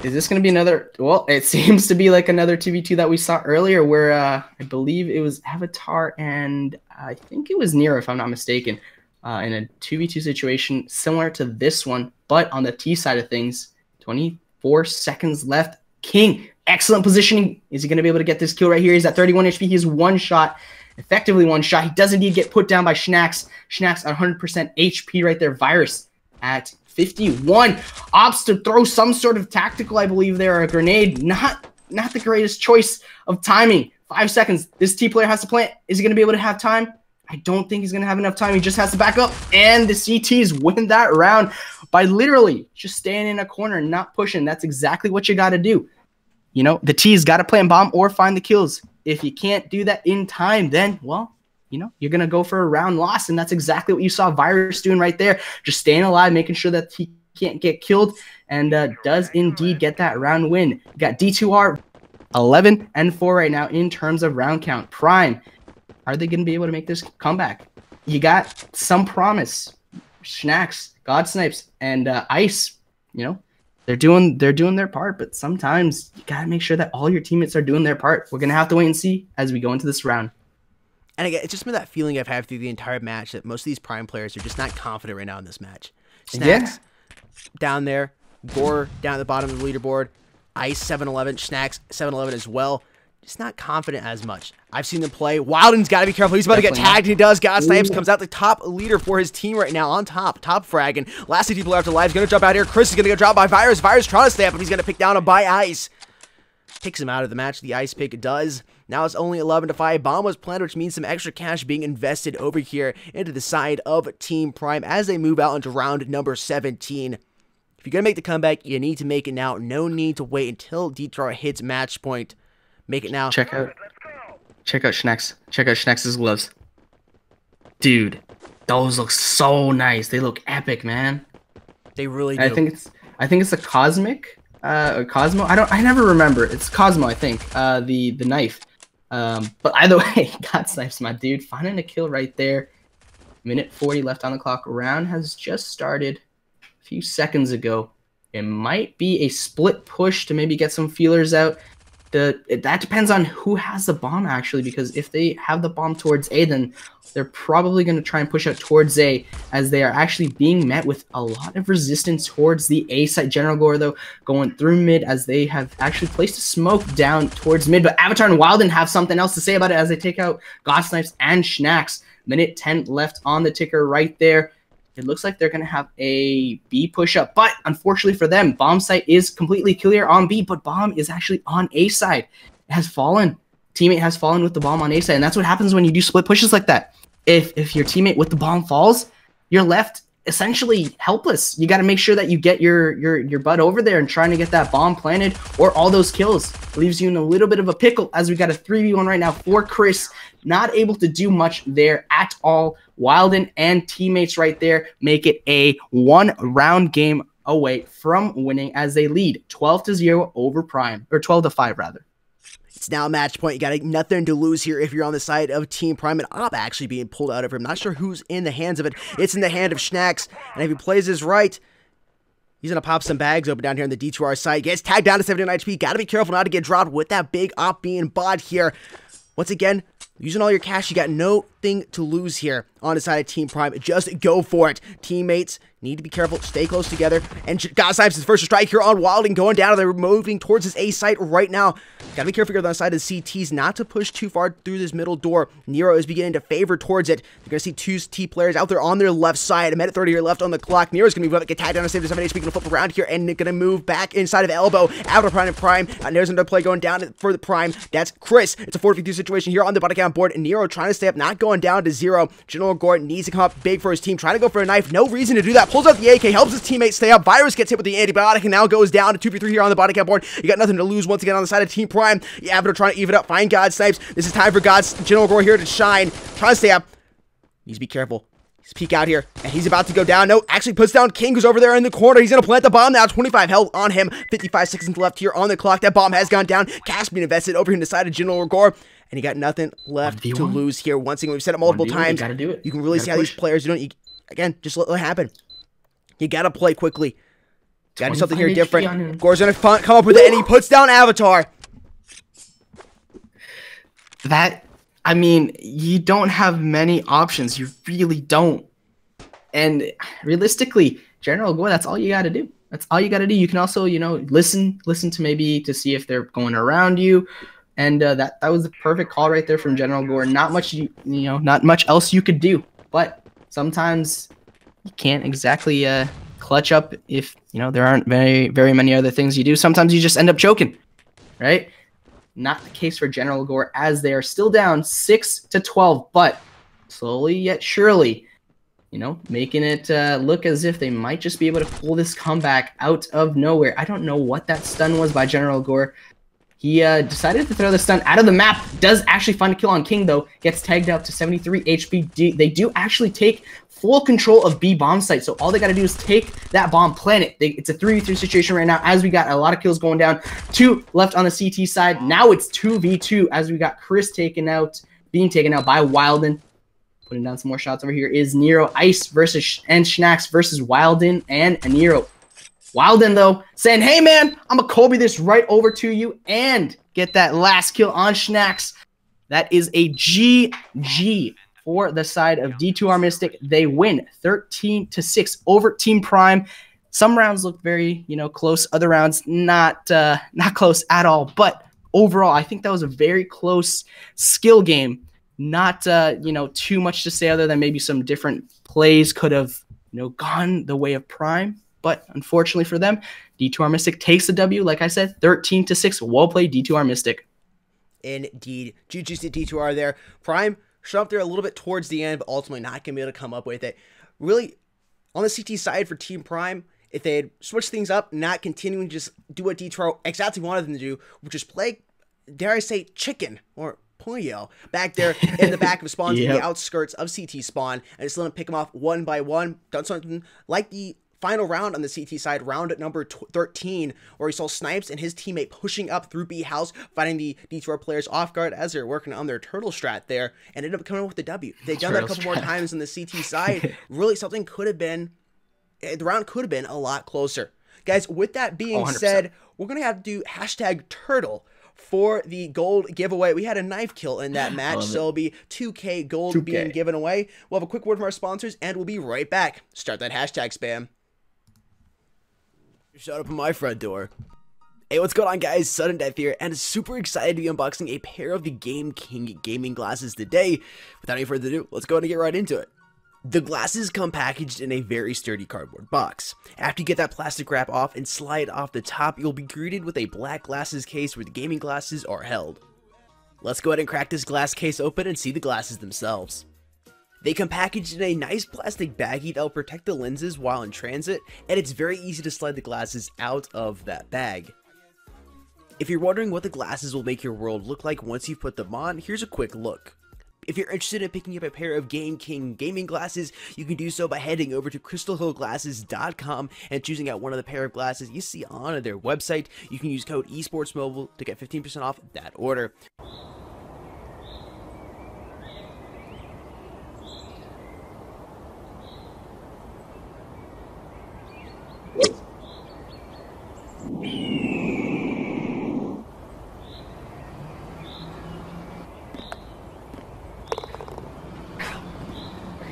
this going to be another... Well, it seems to be like another 2v2 that we saw earlier where I believe it was Avatar and I think it was Nero, if I'm not mistaken, in a 2v2 situation similar to this one, but on the T side of things. 24 seconds left. King, excellent positioning. Is he going to be able to get this kill right here? He's at 31 HP. He's one shot, effectively one shot. He does indeed get put down by Schnax. Schnax at 100% HP right there. Virus at 51. Opts to throw some sort of tactical, I believe there, a grenade. Not the greatest choice of timing. 5 seconds. This T player has to plant. Is he going to be able to have time? I don't think he's going to have enough time. He just has to back up. And the CTs win that round by literally just staying in a corner and not pushing. That's exactly what you got to do. You know, the T's got to plant bomb or find the kills. If you can't do that in time, then, well, you know, you're going to go for a round loss. And that's exactly what you saw Virus doing right there. Just staying alive, making sure that he can't get killed, and does indeed get that round win. You got D2R 11-4 right now in terms of round count. Prime are they going to be able to make this comeback? You got some promise. Schnacks, God Snipes, and Ice, you know, they're doing their part, but sometimes you got to make sure that all your teammates are doing their part. We're going to have to wait and see as we go into this round. And again, it's just been that feeling I've had through the entire match that most of these Prime players are just not confident right now in this match. Snacks down there, Gore down at the bottom of the leaderboard, Ice 7-11, Snacks 7-11 as well. Just not confident as much. I've seen them play. Wilden's got to be careful. He's about to get tagged. He does. God Snipes comes out the top leader for his team right now on top fragging. Last 2 people left alive. He's going to jump out here. Chris is going to get dropped by Virus. Virus trying to stay up, but he's going to pick down him by Ice. Takes him out of the match. The Ice pick does. Now it's only 11-5. Bomb was planted, which means some extra cash being invested over here into the side of Team Prime as they move out into round number 17. If you're going to make the comeback, you need to make it now. No need to wait until Detroit hits match point. Make it now. Check out Schnacks. Check out Schnacks' gloves. Dude, those look so nice. They look epic, man. They really do. I think it's a Cosmic or Cosmo. I never remember. It's Cosmo, I think. The knife. But either way, God Snipes, my dude, finding a kill right there. Minute 40 left on the clock. Round has just started a few seconds ago. It might be a split push to maybe get some feelers out. That depends on who has the bomb, actually, because if they have the bomb towards A, then they're probably going to try and push out towards A, as they are actually being met with a lot of resistance towards the A site. General Gore, though, going through mid, as they have actually placed a smoke down towards mid, but Avatar and Wilden have something else to say about it as they take out God Snipes and Schnacks. Minute 10 left on the ticker right there. It looks like they're going to have a B push-up, but unfortunately for them, Bomb site is completely clear on B, but Bomb is actually on A side. It has fallen. Teammate has fallen with the bomb on A side, and that's what happens when you do split pushes like that. If your teammate with the bomb falls, you're left essentially helpless. You got to make sure that you get your butt over there and trying to get that bomb planted, or all those kills. Leaves you in a little bit of a pickle, as we got a 3v1 right now for Chris. Not able to do much there at all. Wilden and teammates right there make it a 1-round game away from winning, as they lead 12-0 over Prime, or 12-5 rather. It's now match point. You got nothing to lose here if you're on the side of Team Prime, and Op actually being pulled out of him. Not sure who's in the hands of it. It's in the hand of Schnacks, and if he plays this right, he's going to pop some bags open down here on the D2R side. Gets tagged down to 79 HP. Got to be careful not to get dropped with that big Op being bot here. Once again, using all your cash, you got nothing to lose here on the side of Team Prime. Just go for it. Teammates need to be careful, stay close together. And God Snipes' first strike here on Wilden, going down. They're moving towards his A site right now. Gotta be careful here on the side of the CTs not to push too far through this middle door. Nero is beginning to favor towards it. You're gonna see 2 T players out there on their left side. A minute 30 here left on the clock. Nero's gonna move up, get tagged down to 77 HP. Gonna flip around here and gonna move back inside of Elbow. Out of Prime and Prime. There's another play going down for the Prime. That's Chris. It's a 4v2 situation here on the body count board. And Nero trying to stay up, not going down to 0. General Gore needs to come up big for his team. Trying to go for a knife. No reason to do that. Pulls out the AK, helps his teammate stay up. Virus gets hit with the antibiotic and now goes down to 2v3 here on the body count board. You got nothing to lose once again on the side of Team Prime. Avatar trying to even up. Find God Snipes. This is time for General Gore here to shine. Trying to stay up. Needs to be careful. He's peek out here, and he's about to go down. No, actually puts down King, who's over there in the corner. He's going to plant the bomb now. 25 health on him. 55 seconds left here on the clock. That bomb has gone down. Cash being invested over here in the side of General Gore, and he got nothing left to lose here. Once again, we've said it multiple times. You gotta do it. You can really see how these players, again, just let it happen. You got to play quickly. Got to do something here different. Gore's going to come up with it, and he puts down Avatar. I mean, you don't have many options. You really don't. And realistically, General Gore, that's all you got to do. That's all you got to do. You can also, listen to maybe to see if they're going around you. And that was the perfect call right there from General Gore. Not much, not much else you could do. But sometimes you can't exactly clutch up if, there aren't very, very many other things you do. Sometimes you just end up choking, right? Not the case for General Gore, as they are still down 6-12, but slowly yet surely, making it look as if they might just be able to pull this comeback out of nowhere. I don't know what that stun was by General Gore. He decided to throw the stun out of the map. Does actually find a kill on King, though. Gets tagged out to 73 HP. They do actually take full control of B bomb site. So all they got to do is take that bomb, plant it. It's a 3v3 situation right now, as we got a lot of kills going down. 2 left on the CT side. Now it's 2v2 as we got Chris taken out. being taken out by Wilden. Putting down some more shots over here is Nero. Ice versus and Schnacks versus Wilden and Nero. Wilden, though, saying, hey, man, I'm going to Kobe this right over to you and get that last kill on Schnacks. That is a GG for the side of D2R Mystic. They win 13-6 over Team Prime. Some rounds look very, close. Other rounds, not close at all. But overall, I think that was a very close skill game. Not, too much to say other than maybe some different plays could have, gone the way of Prime. But unfortunately for them, D2R Mystic takes the W. Like I said, 13-6. Well played, D2R Mystic. Indeed. GG's to D2R there. Prime shut up there a little bit towards the end, but ultimately not going to be able to come up with it. Really, on the CT side for Team Prime, if they had switched things up, not continuing to just do what D2R exactly wanted them to do, which is play, dare I say, chicken, or Pollo back there in the back of spawn, the outskirts of CT spawn, and just let them pick them off one by one. Done something like the final round on the CT side, round at number 13, where he saw Snipes and his teammate pushing up through B house, finding the D2R players off guard as they're working on their turtle strat there, and ended up coming up with the W. They've done that a couple more times on the CT side. Really, something could have been, the round could have been a lot closer. Guys, with that being said, we're going to have to do #turtle for the gold giveaway. We had a knife kill in that match, so it'll be 2K gold being given away. We'll have a quick word from our sponsors, and we'll be right back. Start that hashtag spam. Shut up in my front door. Hey, what's going on, guys? Sudden Death here, and super excited to be unboxing a pair of the Game King gaming glasses today. Without any further ado, let's go ahead and get right into it. The glasses come packaged in a very sturdy cardboard box. After you get that plastic wrap off and slide off the top, you'll be greeted with a black glasses case where the gaming glasses are held. Let's go ahead and crack this glass case open and see the glasses themselves. They come packaged in a nice plastic baggie that will protect the lenses while in transit, and it's very easy to slide the glasses out of that bag. If you're wondering what the glasses will make your world look like once you put them on, here's a quick look. If you're interested in picking up a pair of Game King gaming glasses, you can do so by heading over to crystalhillglasses.com and choosing out one of the pair of glasses you see on their website. You can use code esportsmobile to get 15% off that order.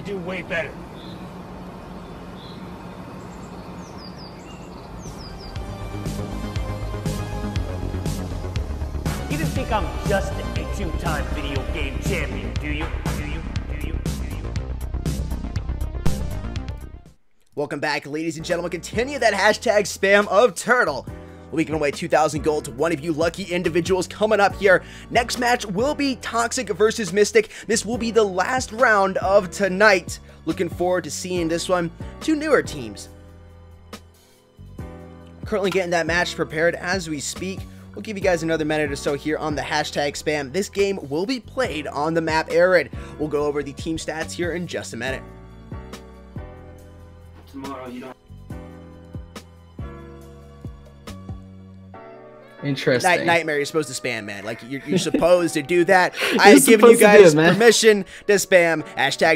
Do way better. You didn't think I'm just a two-time video game champion, do you? Welcome back, ladies and gentlemen. Continue that hashtag spam of turtle. We'll be giving away 2,000 gold to one of you lucky individuals coming up here. Next match will be Toxic versus Mystic. This will be the last round of tonight. Looking forward to seeing this one. Two newer teams. Currently getting that match prepared as we speak. We'll give you guys another minute or so here on the hashtag spam. This game will be played on the map Arid. We'll go over the team stats here in just a minute. Tomorrow you don't. Interesting. Nightmare, you're supposed to spam, man. Like, you're supposed to do that. I have given you guys permission to spam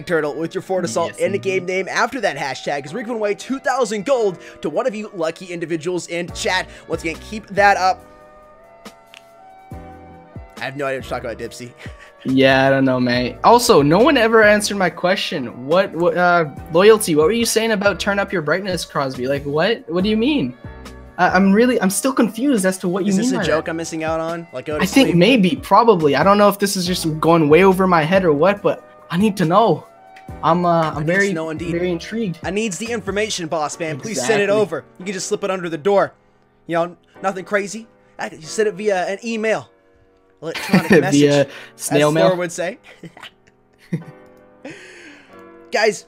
#turtle with your Fort Assault and a game name after that hashtag, because we're giving away 2,000 gold to one of you lucky individuals in chat. Once again, keep that up. I have no idea what to talk about, Dipsy. Yeah, I don't know, man. Also, no one ever answered my question. What loyalty? What were you saying about turn up your brightness, Crosby? Like, what do you mean? I'm still confused as to what you mean. Is this a joke I'm missing out on? Like, I think maybe, probably. I don't know if this is just going way over my head or what, but I need to know. I'm very intrigued. I needs the information, boss man. Please send it over. You can just slip it under the door. You know, nothing crazy. You send it via an email, electronic message, via snail mail, as Thor would say. Guys,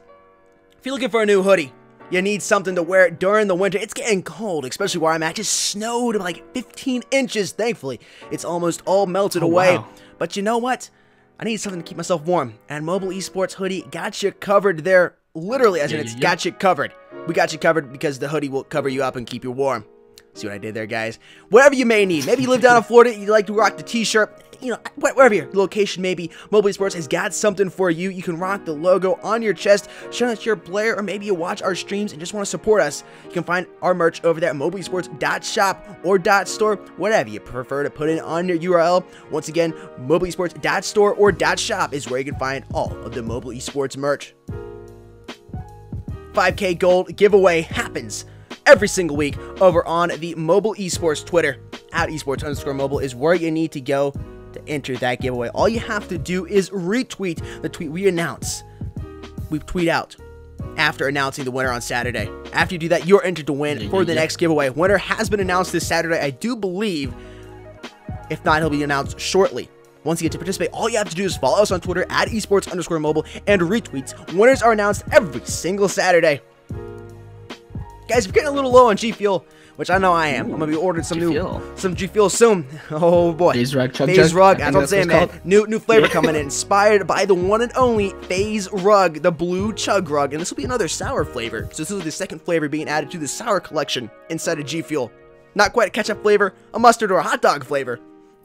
if you're looking for a new hoodie, you need something to wear during the winter. It's getting cold, especially where I'm at. It just snowed like 15 inches, thankfully. It's almost all melted away. Wow. But you know what? I need something to keep myself warm. And Mobile Esports Hoodie got you covered there. Literally, as in it's got you covered. We got you covered because the hoodie will cover you up and keep you warm. See what I did there, guys? Whatever you may need. Maybe you live down in Florida, you like to rock the t-shirt. You know, wherever your location may be, Mobile Esports has got something for you. You can rock the logo on your chest, show that you're a player, or maybe you watch our streams and just want to support us. You can find our merch over there at mobileesports.shop or .store, whatever you prefer to put in on your URL. Once again, mobileesports.store or .shop is where you can find all of the Mobile Esports merch. 5K Gold giveaway happens every single week over on the Mobile Esports Twitter. At esports_mobile is where you need to go to enter that giveaway. All you have to do is retweet the tweet we announce. We tweet out after announcing the winner on Saturday. After you do that, you're entered to win for the next giveaway. Winner has been announced this Saturday, I do believe. If not, he'll be announced shortly. Once you get to participate, all you have to do is follow us on Twitter at esports_mobile and retweets. Winners are announced every single Saturday. Guys, we're getting a little low on G Fuel, which I know I am. I'm gonna be ordering some G Fuel soon. Oh boy. FaZe Rug, FaZe Rug, that's what I'm saying, man. New flavor coming in, inspired by the one and only FaZe Rug, the blue chug rug, and this will be another sour flavor. So this is the second flavor being added to the sour collection inside of G Fuel. Not quite a ketchup flavor, a mustard or a hot dog flavor,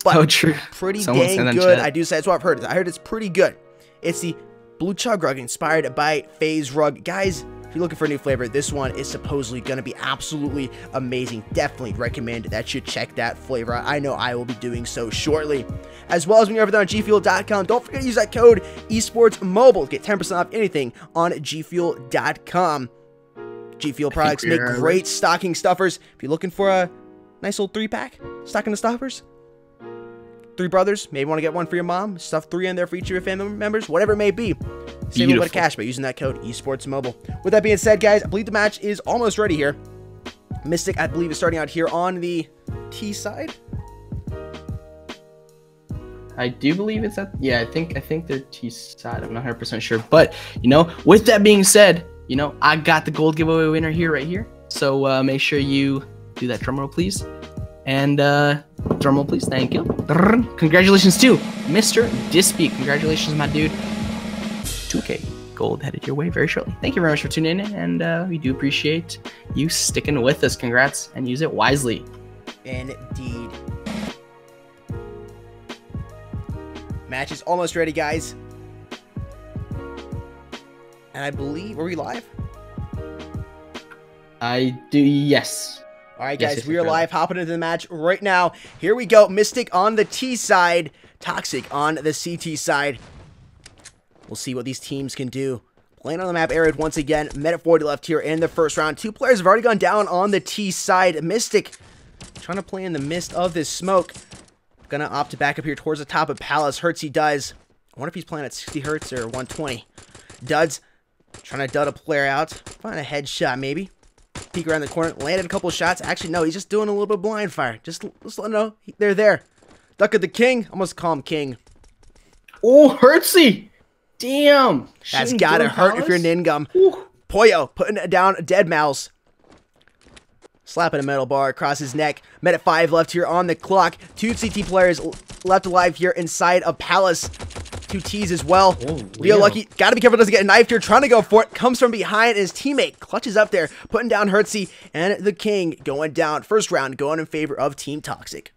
but pretty dang good. I do say that's what I've heard. I heard it's pretty good. It's the blue chug rug inspired by FaZe Rug, guys. If you're looking for a new flavor, this one is supposedly going to be absolutely amazing. Definitely recommend that you check that flavor out. I know I will be doing so shortly. As well as when you're over there on gfuel.com, don't forget to use that code esportsmobile to get 10% off anything on gfuel.com. G Fuel products make great stocking stuffers. If you're looking for a nice old 3-pack stocking stuffers, 3 brothers, maybe want to get one for your mom, stuff 3 in there for each of your family members, whatever it may be. Save a little bit of cash by using that code esportsmobile. With that being said, guys, I believe the match is almost ready here. Mystic, I believe, is starting out here on the T side. I do believe it's at, yeah, I think they're T side. I'm not 100% sure, but you know, with that being said, you know, I got the gold giveaway winner here, right here. So make sure you do that drum roll, please. And drum roll, please. Thank you. Congratulations to Mr. Dispy. Congratulations, my dude. 2K gold headed your way very shortly. Thank you very much for tuning in, and we do appreciate you sticking with us. Congrats, and use it wisely. Indeed. Match is almost ready, guys. And I believe, are we live? I do, yes. All right, guys, we are live, hopping into the match right now. Here we go. Mystic on the T side, Toxic on the CT side. We'll see what these teams can do. Playing on the map, Arid once again. Minute 40 left here in the first round. 2 players have already gone down on the T side. Mystic trying to play in the mist of this smoke. Gonna opt to back up here towards the top of Palace. Hertzy does. I wonder if he's playing at 60 hertz or 120. Duds trying to dud a player out. Find a headshot maybe. Peek around the corner. Landed a couple shots. Actually, no, he's just doing a little bit of blind fire. Just let him know they're there. Duck of the King. I must call him King. Oh, Hertzy! Damn! That's gotta hurt if you're Ningum. Poyo putting down Dead Mouse. Slapping a metal bar across his neck. Minute 5 left here on the clock. 2 CT players left alive here inside of Palace. 2 T's as well. Leo Lucky, gotta be careful doesn't get a knife here. Trying to go for it. Comes from behind, and his teammate clutches up there. Putting down Hertzy, and the King going down. First round going in favor of Team Toxic.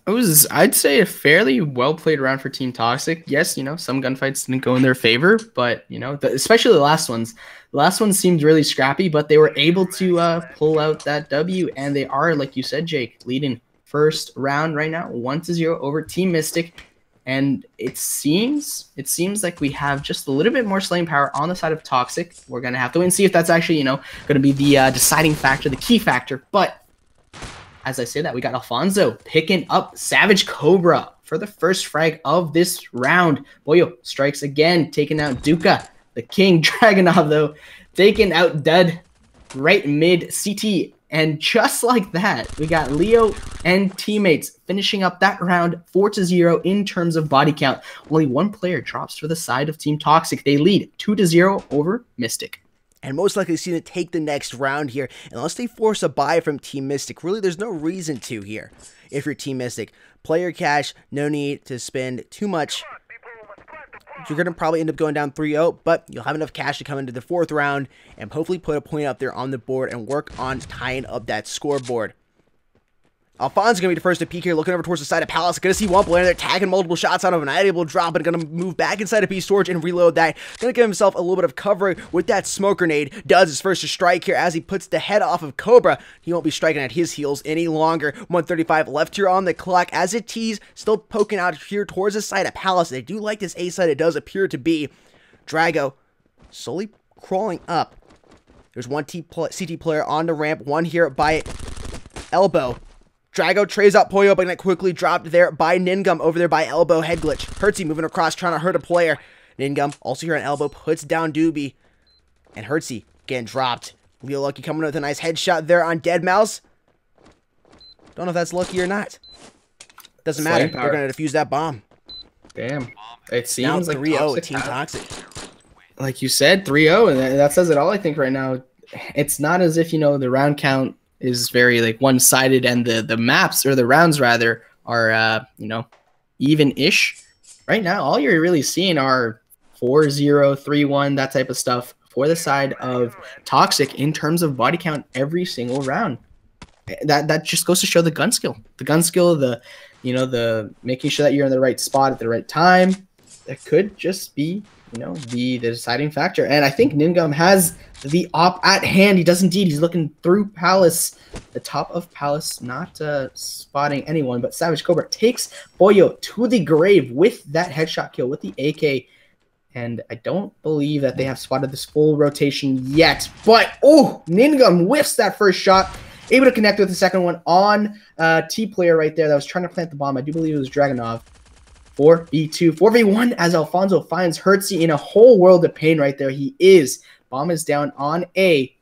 It was, I'd say, a fairly well-played round for Team Toxic. Yes, you know, some gunfights didn't go in their favor, but, you know, especially the last ones. The last one seemed really scrappy, but they were able to pull out that W, and they are, like you said, Jake, leading first round right now, 1-0 over Team Mystic. And it seems like we have just a little bit more slaying power on the side of Toxic. We're going to have to wait and see if that's actually, you know, going to be the deciding factor, the key factor, but as I say that, we got Alfonso picking up Savage Cobra for the first frag of this round. Boyo strikes again, taking out Duka. The King Dragonov, though, taking out Dud right mid CT. And just like that, we got Leo and teammates finishing up that round 4-0 in terms of body count. Only 1 player drops for the side of Team Toxic. They lead 2-0 over Mystic. And most likely see to take the next round here, unless they force a buy from Team Mystic. Really, there's no reason to here. If you're Team Mystic, play your cash, no need to spend too much you're going to probably end up going down 3-0, but you'll have enough cash to come into the 4th round and hopefully put a point up there on the board and work on tying up that scoreboard. Alfonso going to be the first to peek here, looking over towards the side of Palace. Going to see one player there, tagging multiple shots out of him, not able to drop, but going to move back inside of B storage and reload that. Going to give himself a little bit of cover with that smoke grenade. Does his first to strike here as he puts the head off of Cobra. He won't be striking at his heels any longer. 1:35 left here on the clock as it tees, still poking out here towards the side of Palace. They do like this A side, it does appear to be. Drago slowly crawling up. There's one CT player on the ramp, one here by Elbow. Drago trays out Poyo, but quickly dropped there by Ningum over there by Elbow. Head glitch. Hertzy moving across, trying to hurt a player. Ningum also here on Elbow, puts down Doobie. And Hertzy getting dropped. Leo Lucky coming with a nice headshot there on Deadmau5. Don't know if that's lucky or not. Doesn't matter. They're going to defuse that bomb. Damn. It seems now like 3-0, Team Toxic. Like you said, 3-0, and that says it all, I think, right now. It's not as if, you know, the round count is very like one-sided and the maps, or the rounds rather, are you know, even-ish. Right now all you're really seeing are 4-0, 3-1, that type of stuff for the side of Toxic in terms of body count every single round. That just goes to show the gun skill, the you know, the making sure that you're in the right spot at the right time. That could just be, you know, the deciding factor. And I think Ningum has the op at hand. He does indeed. He's looking through Palace, the top of Palace, not spotting anyone. But Savage Cobra takes Boyo to the grave with that headshot kill with the AK. And I don't believe that they have spotted this full rotation yet. But, oh, Ningum whiffs that first shot. Able to connect with the second one on T player right there that was trying to plant the bomb. I do believe it was Dragonov. 4v2, 4v1 as Alfonso finds Hertzy in a whole world of pain right there. He is. Bomb is down on A.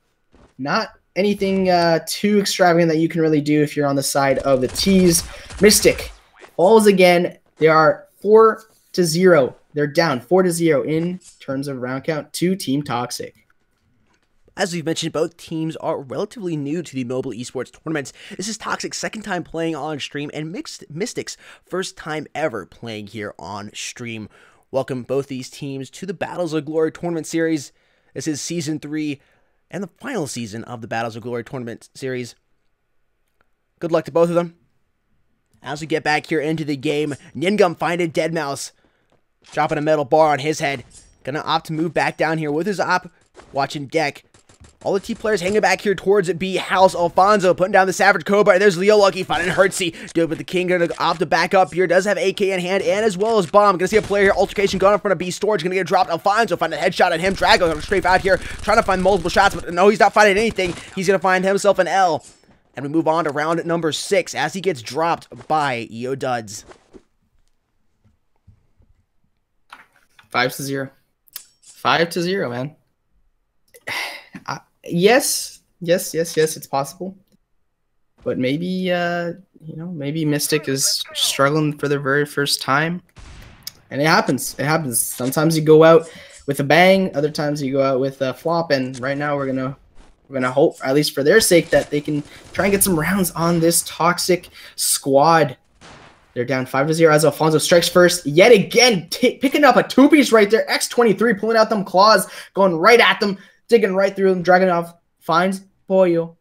Not anything too extravagant that you can really do if you're on the side of the T's. Mystic falls again. They are 4-0. They're down 4-0 in terms of round count to Team Toxic. As we've mentioned, both teams are relatively new to the mobile esports tournaments. This is Toxic's second time playing on stream and Mystic's first time ever playing here on stream. Welcome both these teams to the Battles of Glory Tournament Series. This is Season 3 and the final season of the Battles of Glory Tournament Series. Good luck to both of them. As we get back here into the game, Ningum finding Deadmau5. Dropping a metal bar on his head. Gonna opt to move back down here with his op. Watching deck. All the T players hanging back here towards B house. Alfonso putting down the Savage Cobra. There's Leo Lucky finding Hertzy. Dude, but the King gonna opt to back up here. Does have AK in hand and as well as bomb. Gonna see a player here. Altercation going in front of B storage. Gonna get dropped. Alfonso find a headshot at him. Drago gonna strafe out here. Trying to find multiple shots, but no, he's not finding anything. He's gonna find himself an L. And we move on to round number 6 as he gets dropped by EO Duds. 5-0. 5-0, man. Yes, it's possible. But maybe, you know, maybe Mystic is struggling for the very first time. And it happens. It happens. Sometimes you go out with a bang. Other times you go out with a flop. And right now we're gonna hope, at least for their sake, that they can try and get some rounds on this Toxic squad. They're down 5-0 as Alfonso strikes first. Yet again, picking up a two-piece right there. X23 pulling out them claws, going right at them. Digging right through him. Dragonov finds Boyo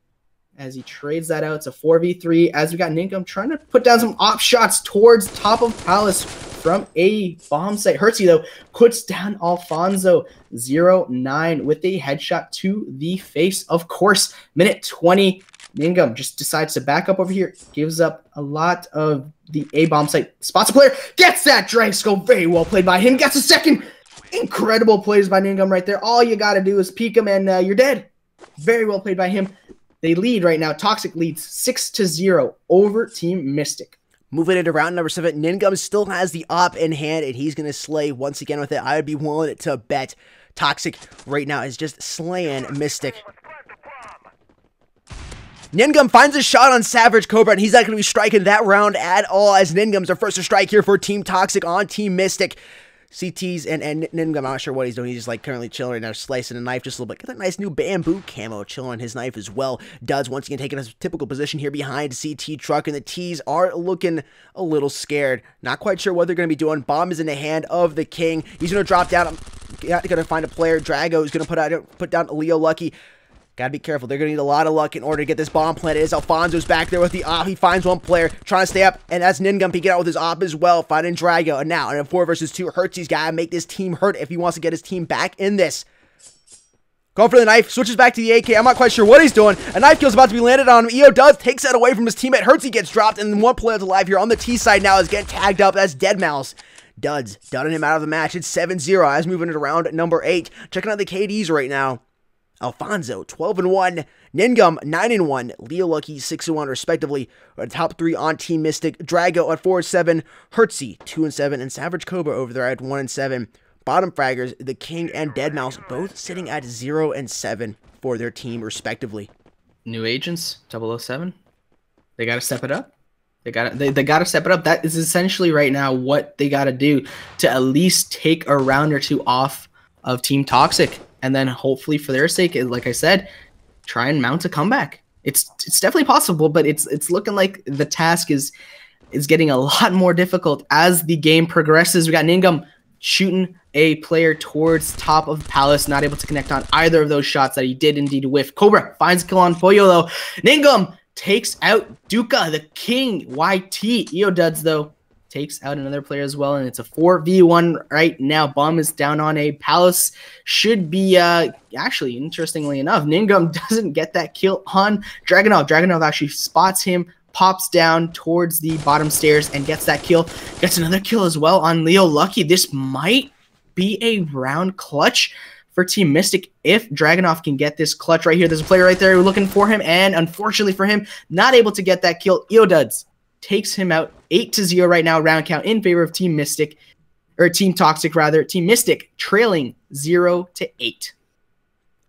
as he trades that out. It's a 4v3 as we got Ningum trying to put down some op shots towards top of Palace from a bomb site. Hertzy, though, puts down Alfonso 0-9 with a headshot to the face. Of course, minute 20. Ningum just decides to back up over here. Gives up a lot of the A bomb site. Spots a player. Gets that drag scope. Very well played by him. Gets a second. Incredible plays by Ningum right there. All you got to do is peek him and you're dead. Very well played by him. They lead right now. Toxic leads 6-0 over Team Mystic. Moving into round number 7, Ningum still has the op in hand, and he's going to slay once again with it. I would be willing to bet Toxic right now is just slaying Mystic. Ningum finds a shot on Savage Cobra, and he's not going to be striking that round at all, as Ningum's our first to strike here for Team Toxic on Team Mystic. CTs and Ningam, I'm not sure what he's doing. He's just like currently chilling right now, slicing a knife just a little bit. Got that nice new bamboo camo chilling on his knife as well. Duds once again taking his typical position here behind CT truck, and the T's are looking a little scared. Not quite sure what they're going to be doing. Bomb is in the hand of the King. He's going to drop down. Going to find a player. Drago is going to put down Leo Lucky. Gotta be careful. They're gonna need a lot of luck in order to get this bomb planted. As Alfonso's back there with the op. He finds one player trying to stay up, and that's Ningam peeking out with his op as well, finding Drago. And now, in a 4 versus 2, Hertzy's gotta make this team hurt if he wants to get his team back in this. Going for the knife, switches back to the AK. I'm not quite sure what he's doing. A knife kill's about to be landed on him. EO does, takes that away from his teammate. Hertzy gets dropped, and one player's alive here on the T side now is getting tagged up. That's Deadmau5. Duds, dunning him out of the match. It's 7-0 as moving it around number 8. Checking out the KDs right now. Alfonso, 12-1, Ningam, 9-1, Leo Lucky, 6-1, respectively. Our top 3 on Team Mystic. Drago at 4-7, Hertzy, 2-7, and Savage Cobra over there at 1-7. Bottom fraggers, the King and Deadmau5, both sitting at 0-7 for their team, respectively. New agents, 007. They got to step it up. They got to step it up. That is essentially right now what they got to do to at least take a round or 2 off of Team Toxic. And then hopefully for their sake, like I said, try and mount a comeback. It's definitely possible, but it's looking like the task is getting a lot more difficult as the game progresses. We got Ningam shooting a player towards top of Palace, not able to connect on either of those shots that he did indeed whiff. Cobra finds a kill on Pollo though. Ningam takes out Duca, the King. YT. EO Duds though takes out another player as well, and it's a 4v1 right now. Bomb is down on a Palace. Should be, actually, interestingly enough, Ningam doesn't get that kill on Dragunov. Dragunov actually spots him, pops down towards the bottom stairs, and gets that kill. Gets another kill as well on Leo Lucky. This might be a round clutch for Team Mystic if Dragunov can get this clutch right here. There's a player right there looking for him, and unfortunately for him, not able to get that kill. EO Duds takes him out 8-0 right now, round count in favor of Team Mystic, or Team Toxic rather. Team Mystic trailing 0-8.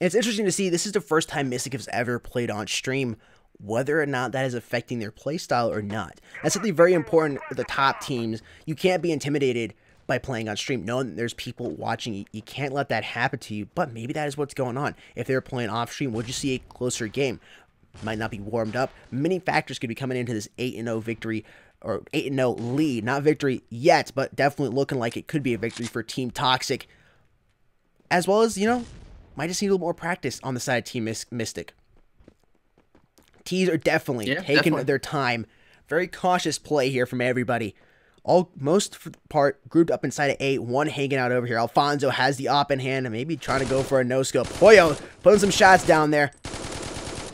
It's interesting to see, this is the first time Mystic has ever played on stream, whether or not that is affecting their playstyle or not. That's something very important for the top teams. You can't be intimidated by playing on stream, knowing that there's people watching. You can't let that happen to you, but maybe that is what's going on. If they were playing off stream, would you see a closer game? Might not be warmed up. Many factors could be coming into this 8-0 victory, or 8-0 lead. Not victory yet, but definitely looking like it could be a victory for Team Toxic. As well as, you know, might just need a little more practice on the side of Team Mystic. T's are definitely taking their time. Very cautious play here from everybody. Most for the part grouped up inside of 8. One hanging out over here. Alfonso has the op in hand and maybe trying to go for a no-scope. Pollo putting some shots down there.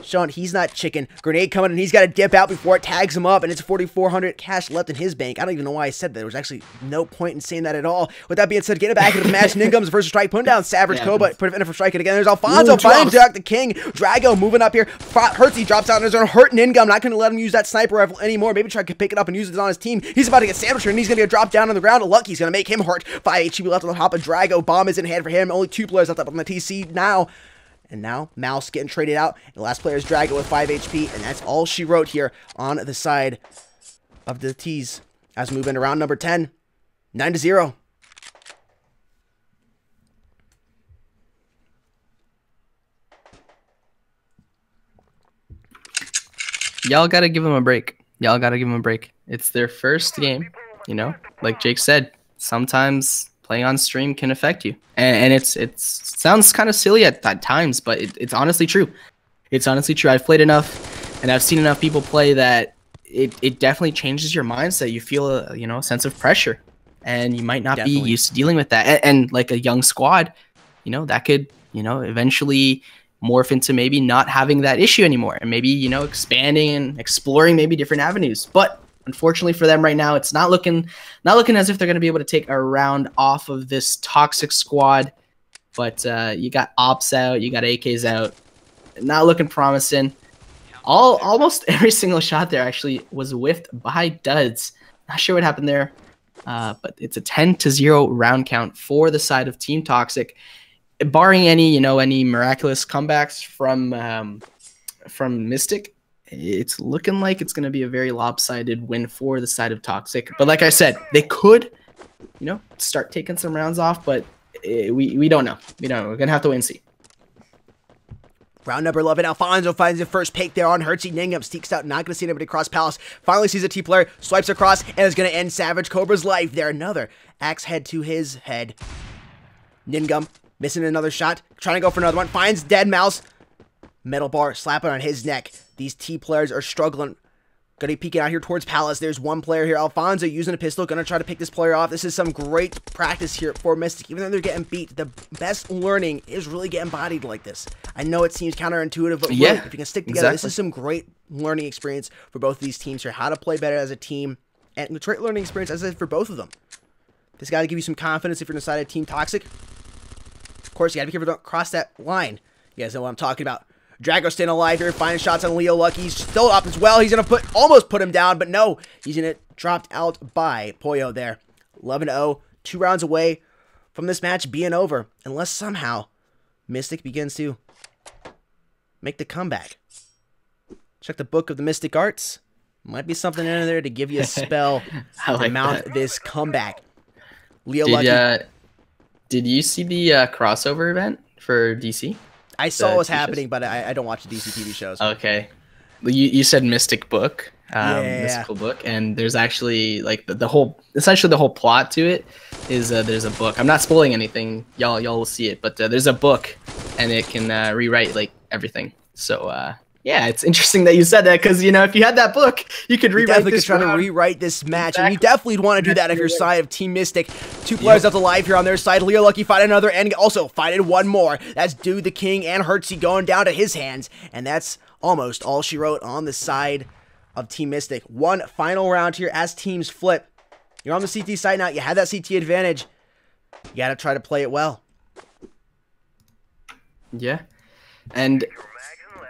Showing he's not chicken. Grenade coming, and he's got to dip out before it tags him up, and it's 4,400 cash left in his bank. I don't even know why I said that. There was actually no point in saying that at all. With that being said, getting back into the match, Ningam's first strike, putting down Savage Cobra, put it in for striking again. There's Alfonso, finally Jack the King. Drago moving up here. Hertzy drops out, and there's going to hurt Ningam. Not going to let him use that sniper rifle anymore. Maybe try to pick it up and use it on his team. He's about to get sandwiched, and he's going to get dropped down on the ground. Lucky's going to make him hurt. 5 HP left on the top of Drago. Bomb is in hand for him. Only 2 players left up on the TC now. And now, Mouse getting traded out. The last player is Drago with 5 HP. And that's all she wrote here on the side of the T's. As we move into round number 10. 9-0. Y'all got to give them a break. Y'all got to give them a break. It's their first game, you know? Like Jake said, sometimes playing on stream can affect you. And it sounds kind of silly at times, but it's honestly true. It's honestly true. I've played enough, and I've seen enough people play that it definitely changes your mindset. You feel a sense of pressure, and you might not be used to dealing with that. And like a young squad, that could eventually morph into maybe not having that issue anymore, and maybe expanding and exploring maybe different avenues. But unfortunately for them right now, it's not looking as if they're going to be able to take a round off of this Toxic squad. But you got ops out, you got AKs out, not looking promising. Almost every single shot there actually was whiffed by Duds. Not sure what happened there, but it's a 10-0 round count for the side of Team Toxic. Barring any any miraculous comebacks from Mystic, it's looking like it's going to be a very lopsided win for the side of Toxic. But like I said, they could you know, start taking some rounds off, but we don't know. We don't know. We're gonna have to wait and see. Round number 11, Alfonso finds the first pick there on Hertzy. Ningam sneaks out, not going to see anybody cross Palace. Finally sees a T player, swipes across, and is going to end Savage Cobra's life there. Another axe head to his head. Ningam missing another shot, trying to go for another one. Finds Dead Mouse. Metal bar slapping on his neck. These T players are struggling. Gonna be peeking out here towards Palace. There's one player here. Alfonso using a pistol. Gonna try to pick this player off. This is some great practice here for Mystic. Even though they're getting beat, the best learning is really getting bodied like this. I know it seems counterintuitive, but really, if you can stick together, this is some great learning experience for both of these teams here. How to play better as a team. And it's a great learning experience, as I said, for both of them. This got to give you some confidence if you're inside a Team Toxic. Of course, you got to be careful don't cross that line. You guys know what I'm talking about. Drago staying alive here, finding shots on Leo Lucky. He's still up as well. He's going to almost put him down, but no. He's going to dropped out by Pollo there. 11-0, 2 rounds away from this match being over. Unless somehow Mystic begins to make the comeback. Check the book of the Mystic Arts. Might be something in there to give you a spell to mount this comeback. Leo Lucky. Did you see the crossover event for DC? I saw what was happening, but I don't watch the DC TV shows. Okay. You said Mystic Book, yeah. Mystical Book, and there's actually like essentially the whole plot to it is there's a book. I'm not spoiling anything. Y'all will see it, but there's a book, and it can rewrite like everything. So yeah, it's interesting that you said that because you know if you had that book, you could rewrite this. Try to rewrite this match, and you definitely want to do that if you're side of Team Mystic. 2 players left alive here on their side. Leo Lucky fighting another, and also fighting one more. That's Dude the King and Hertzy going down to his hands, and that's almost all she wrote on the side of Team Mystic. One final round here as teams flip. You're on the CT side now. You have that CT advantage. You got to try to play it well. Yeah, and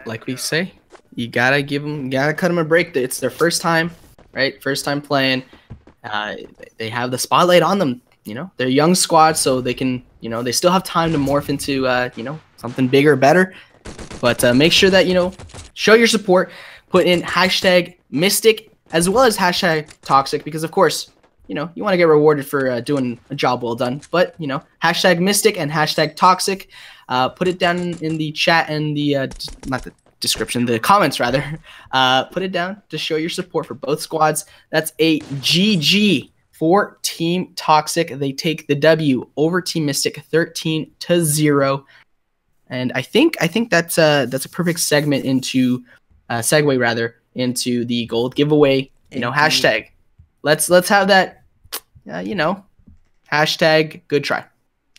like we say, you gotta cut them a break. It's their first time, right? First time playing. They have the spotlight on them. You know, they're a young squad, so they can, you know, they still have time to morph into, you know, something bigger, better. But make sure that, you know, show your support. Put in hashtag Mystic as well as hashtag Toxic because, of course, you know, you want to get rewarded for doing a job well done. But, you know, hashtag Mystic and hashtag Toxic. Put it down in the chat and the, not the description, the comments rather. Put it down to show your support for both squads. That's a GG for Team Toxic. They take the W over Team Mystic 13-0. And I think that's a perfect segment into segue rather into the gold giveaway. You know, hashtag. Let's have that. You know, hashtag good try.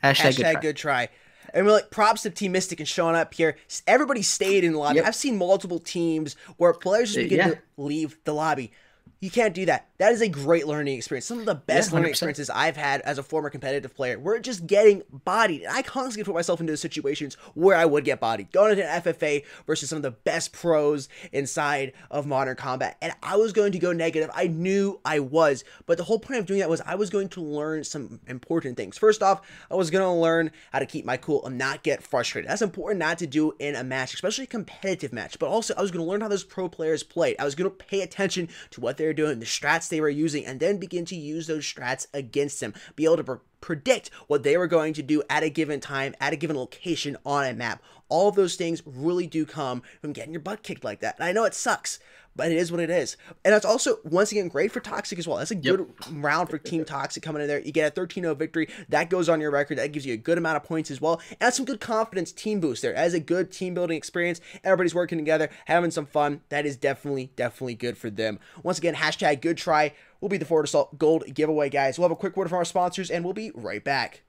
Hashtag good try. And we're like, props to Team Mystic and showing up here. Everybody stayed in the lobby. I've seen multiple teams where players just begin to leave the lobby. You can't do that. That is a great learning experience. Some of the best learning experiences I've had as a former competitive player. We're just getting bodied. And I constantly put myself into situations where I would get bodied. Going into an FFA versus some of the best pros inside of Modern Combat. And I was going to go negative. I knew I was. But the whole point of doing that was I was going to learn some important things. First off, I was going to learn how to keep my cool and not get frustrated. That's important not to do in a match, especially a competitive match. But also, I was going to learn how those pro players played. I was going to pay attention to what they're doing, the strats they were using, and then begin to use those strats against them. Be able to predict what they were going to do at a given time, at a given location on a map. All of those things really do come from getting your butt kicked like that. And I know it sucks, but it is what it is. And that's also, once again, great for Toxic as well. That's a good round for Team Toxic coming in there. You get a 13-0 victory. That goes on your record. That gives you a good amount of points as well. And that's some good confidence team boost there. As a good team building experience, everybody's working together, having some fun. That is definitely good for them. Once again, hashtag good try will be the Forward Assault Gold giveaway, guys. We'll have a quick word from our sponsors, and we'll be right back.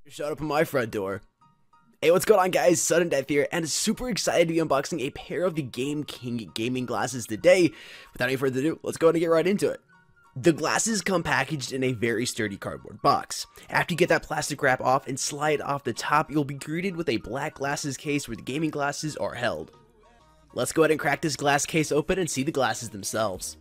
You showed up on my front door. Hey, what's going on, guys? Sudden Death here, and super excited to be unboxing a pair of the Game King gaming glasses today. Without any further ado, let's go ahead and get right into it. The glasses come packaged in a very sturdy cardboard box. After you get that plastic wrap off and slide off the top, you'll be greeted with a black glasses case where the gaming glasses are held. Let's go ahead and crack this glass case open and see the glasses themselves.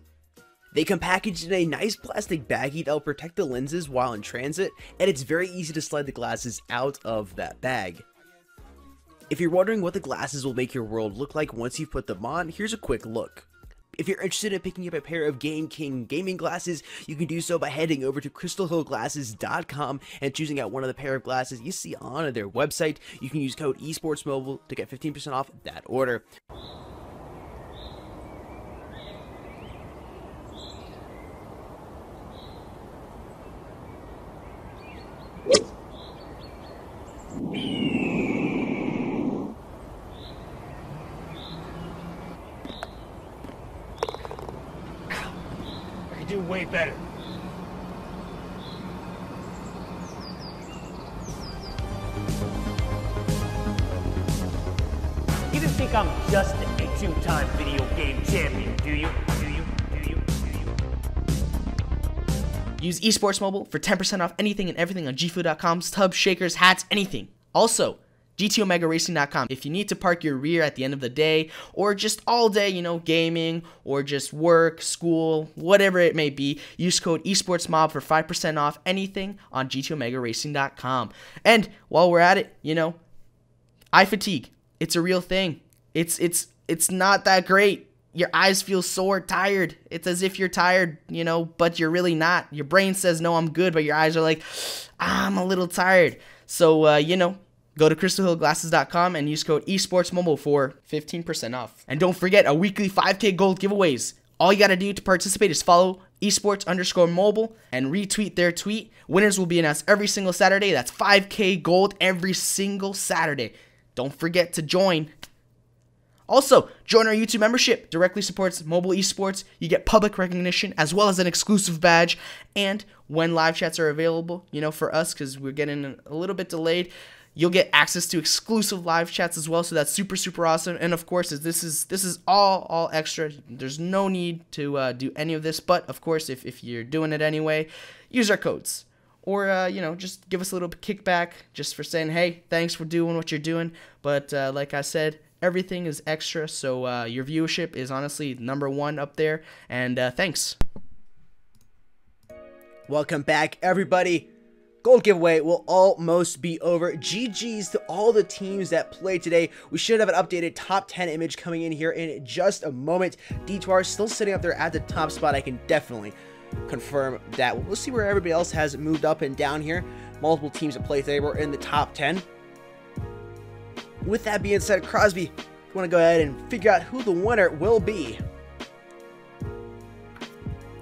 They come packaged in a nice plastic baggie that will protect the lenses while in transit, and it's very easy to slide the glasses out of that bag. If you're wondering what the glasses will make your world look like once you put them on, here's a quick look. If you're interested in picking up a pair of Game King gaming glasses, you can do so by heading over to crystalhillglasses.com and choosing out one of the pair of glasses you see on their website. You can use code esportsmobile to get 15% off that order. I could do way better. You didn't think I'm just a two-time video game champion, do you? Use Esports Mobile for 10% off anything and everything on gfu.com, tubs, shakers, hats, anything. Also, GTOmegaRacing.com. If you need to park your rear at the end of the day, or just all day, you know, gaming, or just work, school, whatever it may be, use code esportsmob for 5% off anything on GTOmegaRacing.com. And while we're at it, you know, eye fatigue. It's a real thing. It's not that great. Your eyes feel sore, tired. It's as if you're tired, you know, but you're really not. Your brain says, no, I'm good, but your eyes are like, I'm a little tired. So, you know, go to crystalhillglasses.com and use code esportsmobile for 15% off. And don't forget our weekly 5K gold giveaways. All you got to do to participate is follow esports_mobile and retweet their tweet. Winners will be announced every single Saturday. That's 5K gold every single Saturday. Don't forget to join. Also, join our YouTube membership. Directly supports mobile esports. You get public recognition as well as an exclusive badge. And when live chats are available, you know, for us, because we're getting a little bit delayed, you'll get access to exclusive live chats as well. So that's super, super awesome. And of course, this is all extra. There's no need to do any of this. But of course, if you're doing it anyway, use our codes. Or, you know, just give us a little kickback just for saying, hey, thanks for doing what you're doing. But like I said, everything is extra, so your viewership is honestly #1 up there, and thanks. Welcome back, everybody. Gold giveaway will almost be over. GG's to all the teams that played today. We should have an updated top 10 image coming in here in just a moment. Detour still sitting up there at the top spot. I can definitely confirm that. We'll see where everybody else has moved up and down here. Multiple teams that played today were in the top 10. With that being said, Crosby, you want to go ahead and figure out who the winner will be?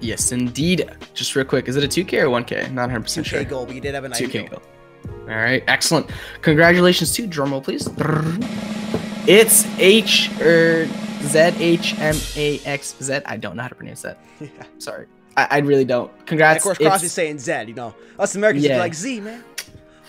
Yes, indeed. Just real quick, is it a 2K or 1K? Not 100% sure. 2K gold, but you did have an 2K gold. All right, excellent. Congratulations to drumroll, please. It's ZHMAXZ. I don't know how to pronounce that. Yeah. Sorry, I really don't. Congrats. And of course, Crosby's saying Z. You know, us Americans be like Z, man.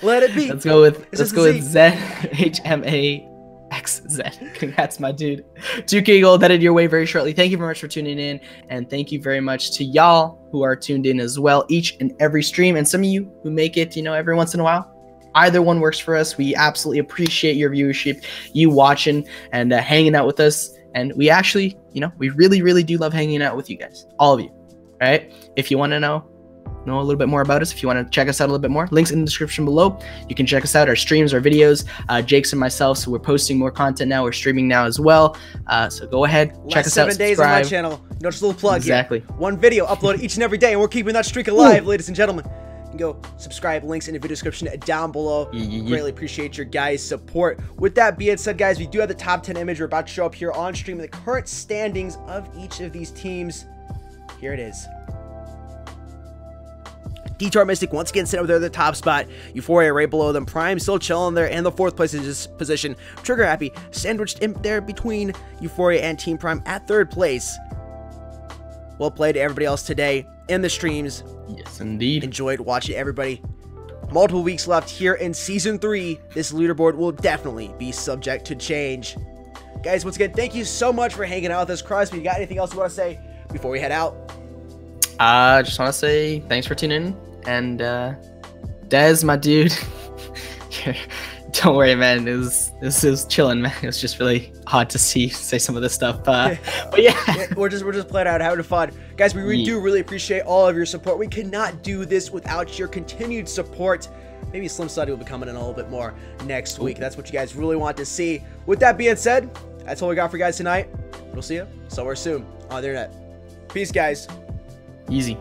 Let it be. Let's go with ZHMAXZ. Congrats, my dude. 2K gold headed your way very shortly. Thank you very much for tuning in, and thank you very much to y'all who are tuned in as well each and every stream, and some of you who make it, you know, every once in a while. Either one works for us. We absolutely appreciate your viewership, you watching and hanging out with us, and we actually, you know, we really do love hanging out with you guys, all of you. All right, if you want to know a little bit more about us, if you want to check us out a little bit more, links in the description below. You can check us out, our streams, our videos, Jake's and myself. So we're posting more content now. We're streaming now as well. So go ahead, check us out. 7 days on my channel. You know, just a little plug exactly here. One video uploaded each and every day, and we're keeping that streak alive, ladies and gentlemen. You can go subscribe, links in the video description down below. Greatly appreciate your guys' support. With that being said, guys, we do have the top 10 image. We're about to show up here on stream the current standings of each of these teams. Here it is. Detour Mystic once again sitting over there at the top spot. Euphoria right below them. Prime still chilling there in the 4th place position. Trigger Happy sandwiched in there between Euphoria and Team Prime at 3rd place. Well played to everybody else today in the streams. Yes, indeed. Enjoyed watching everybody. Multiple weeks left here in Season 3. This leaderboard will definitely be subject to change. Guys, once again, thank you so much for hanging out with us. Crosby, you got anything else you want to say before we head out? I just want to say thanks for tuning in, and Dez, my dude, don't worry, man. This is chilling, man. It was just really odd to say some of this stuff, but yeah, we're just playing out, having fun, guys. We do really appreciate all of your support. We cannot do this without your continued support. Maybe Slim Study will be coming in a little bit more next week. That's what you guys really want to see. With that being said, that's all we got for you guys tonight. We'll see you. somewhere soon on the internet. Peace, guys. Easy.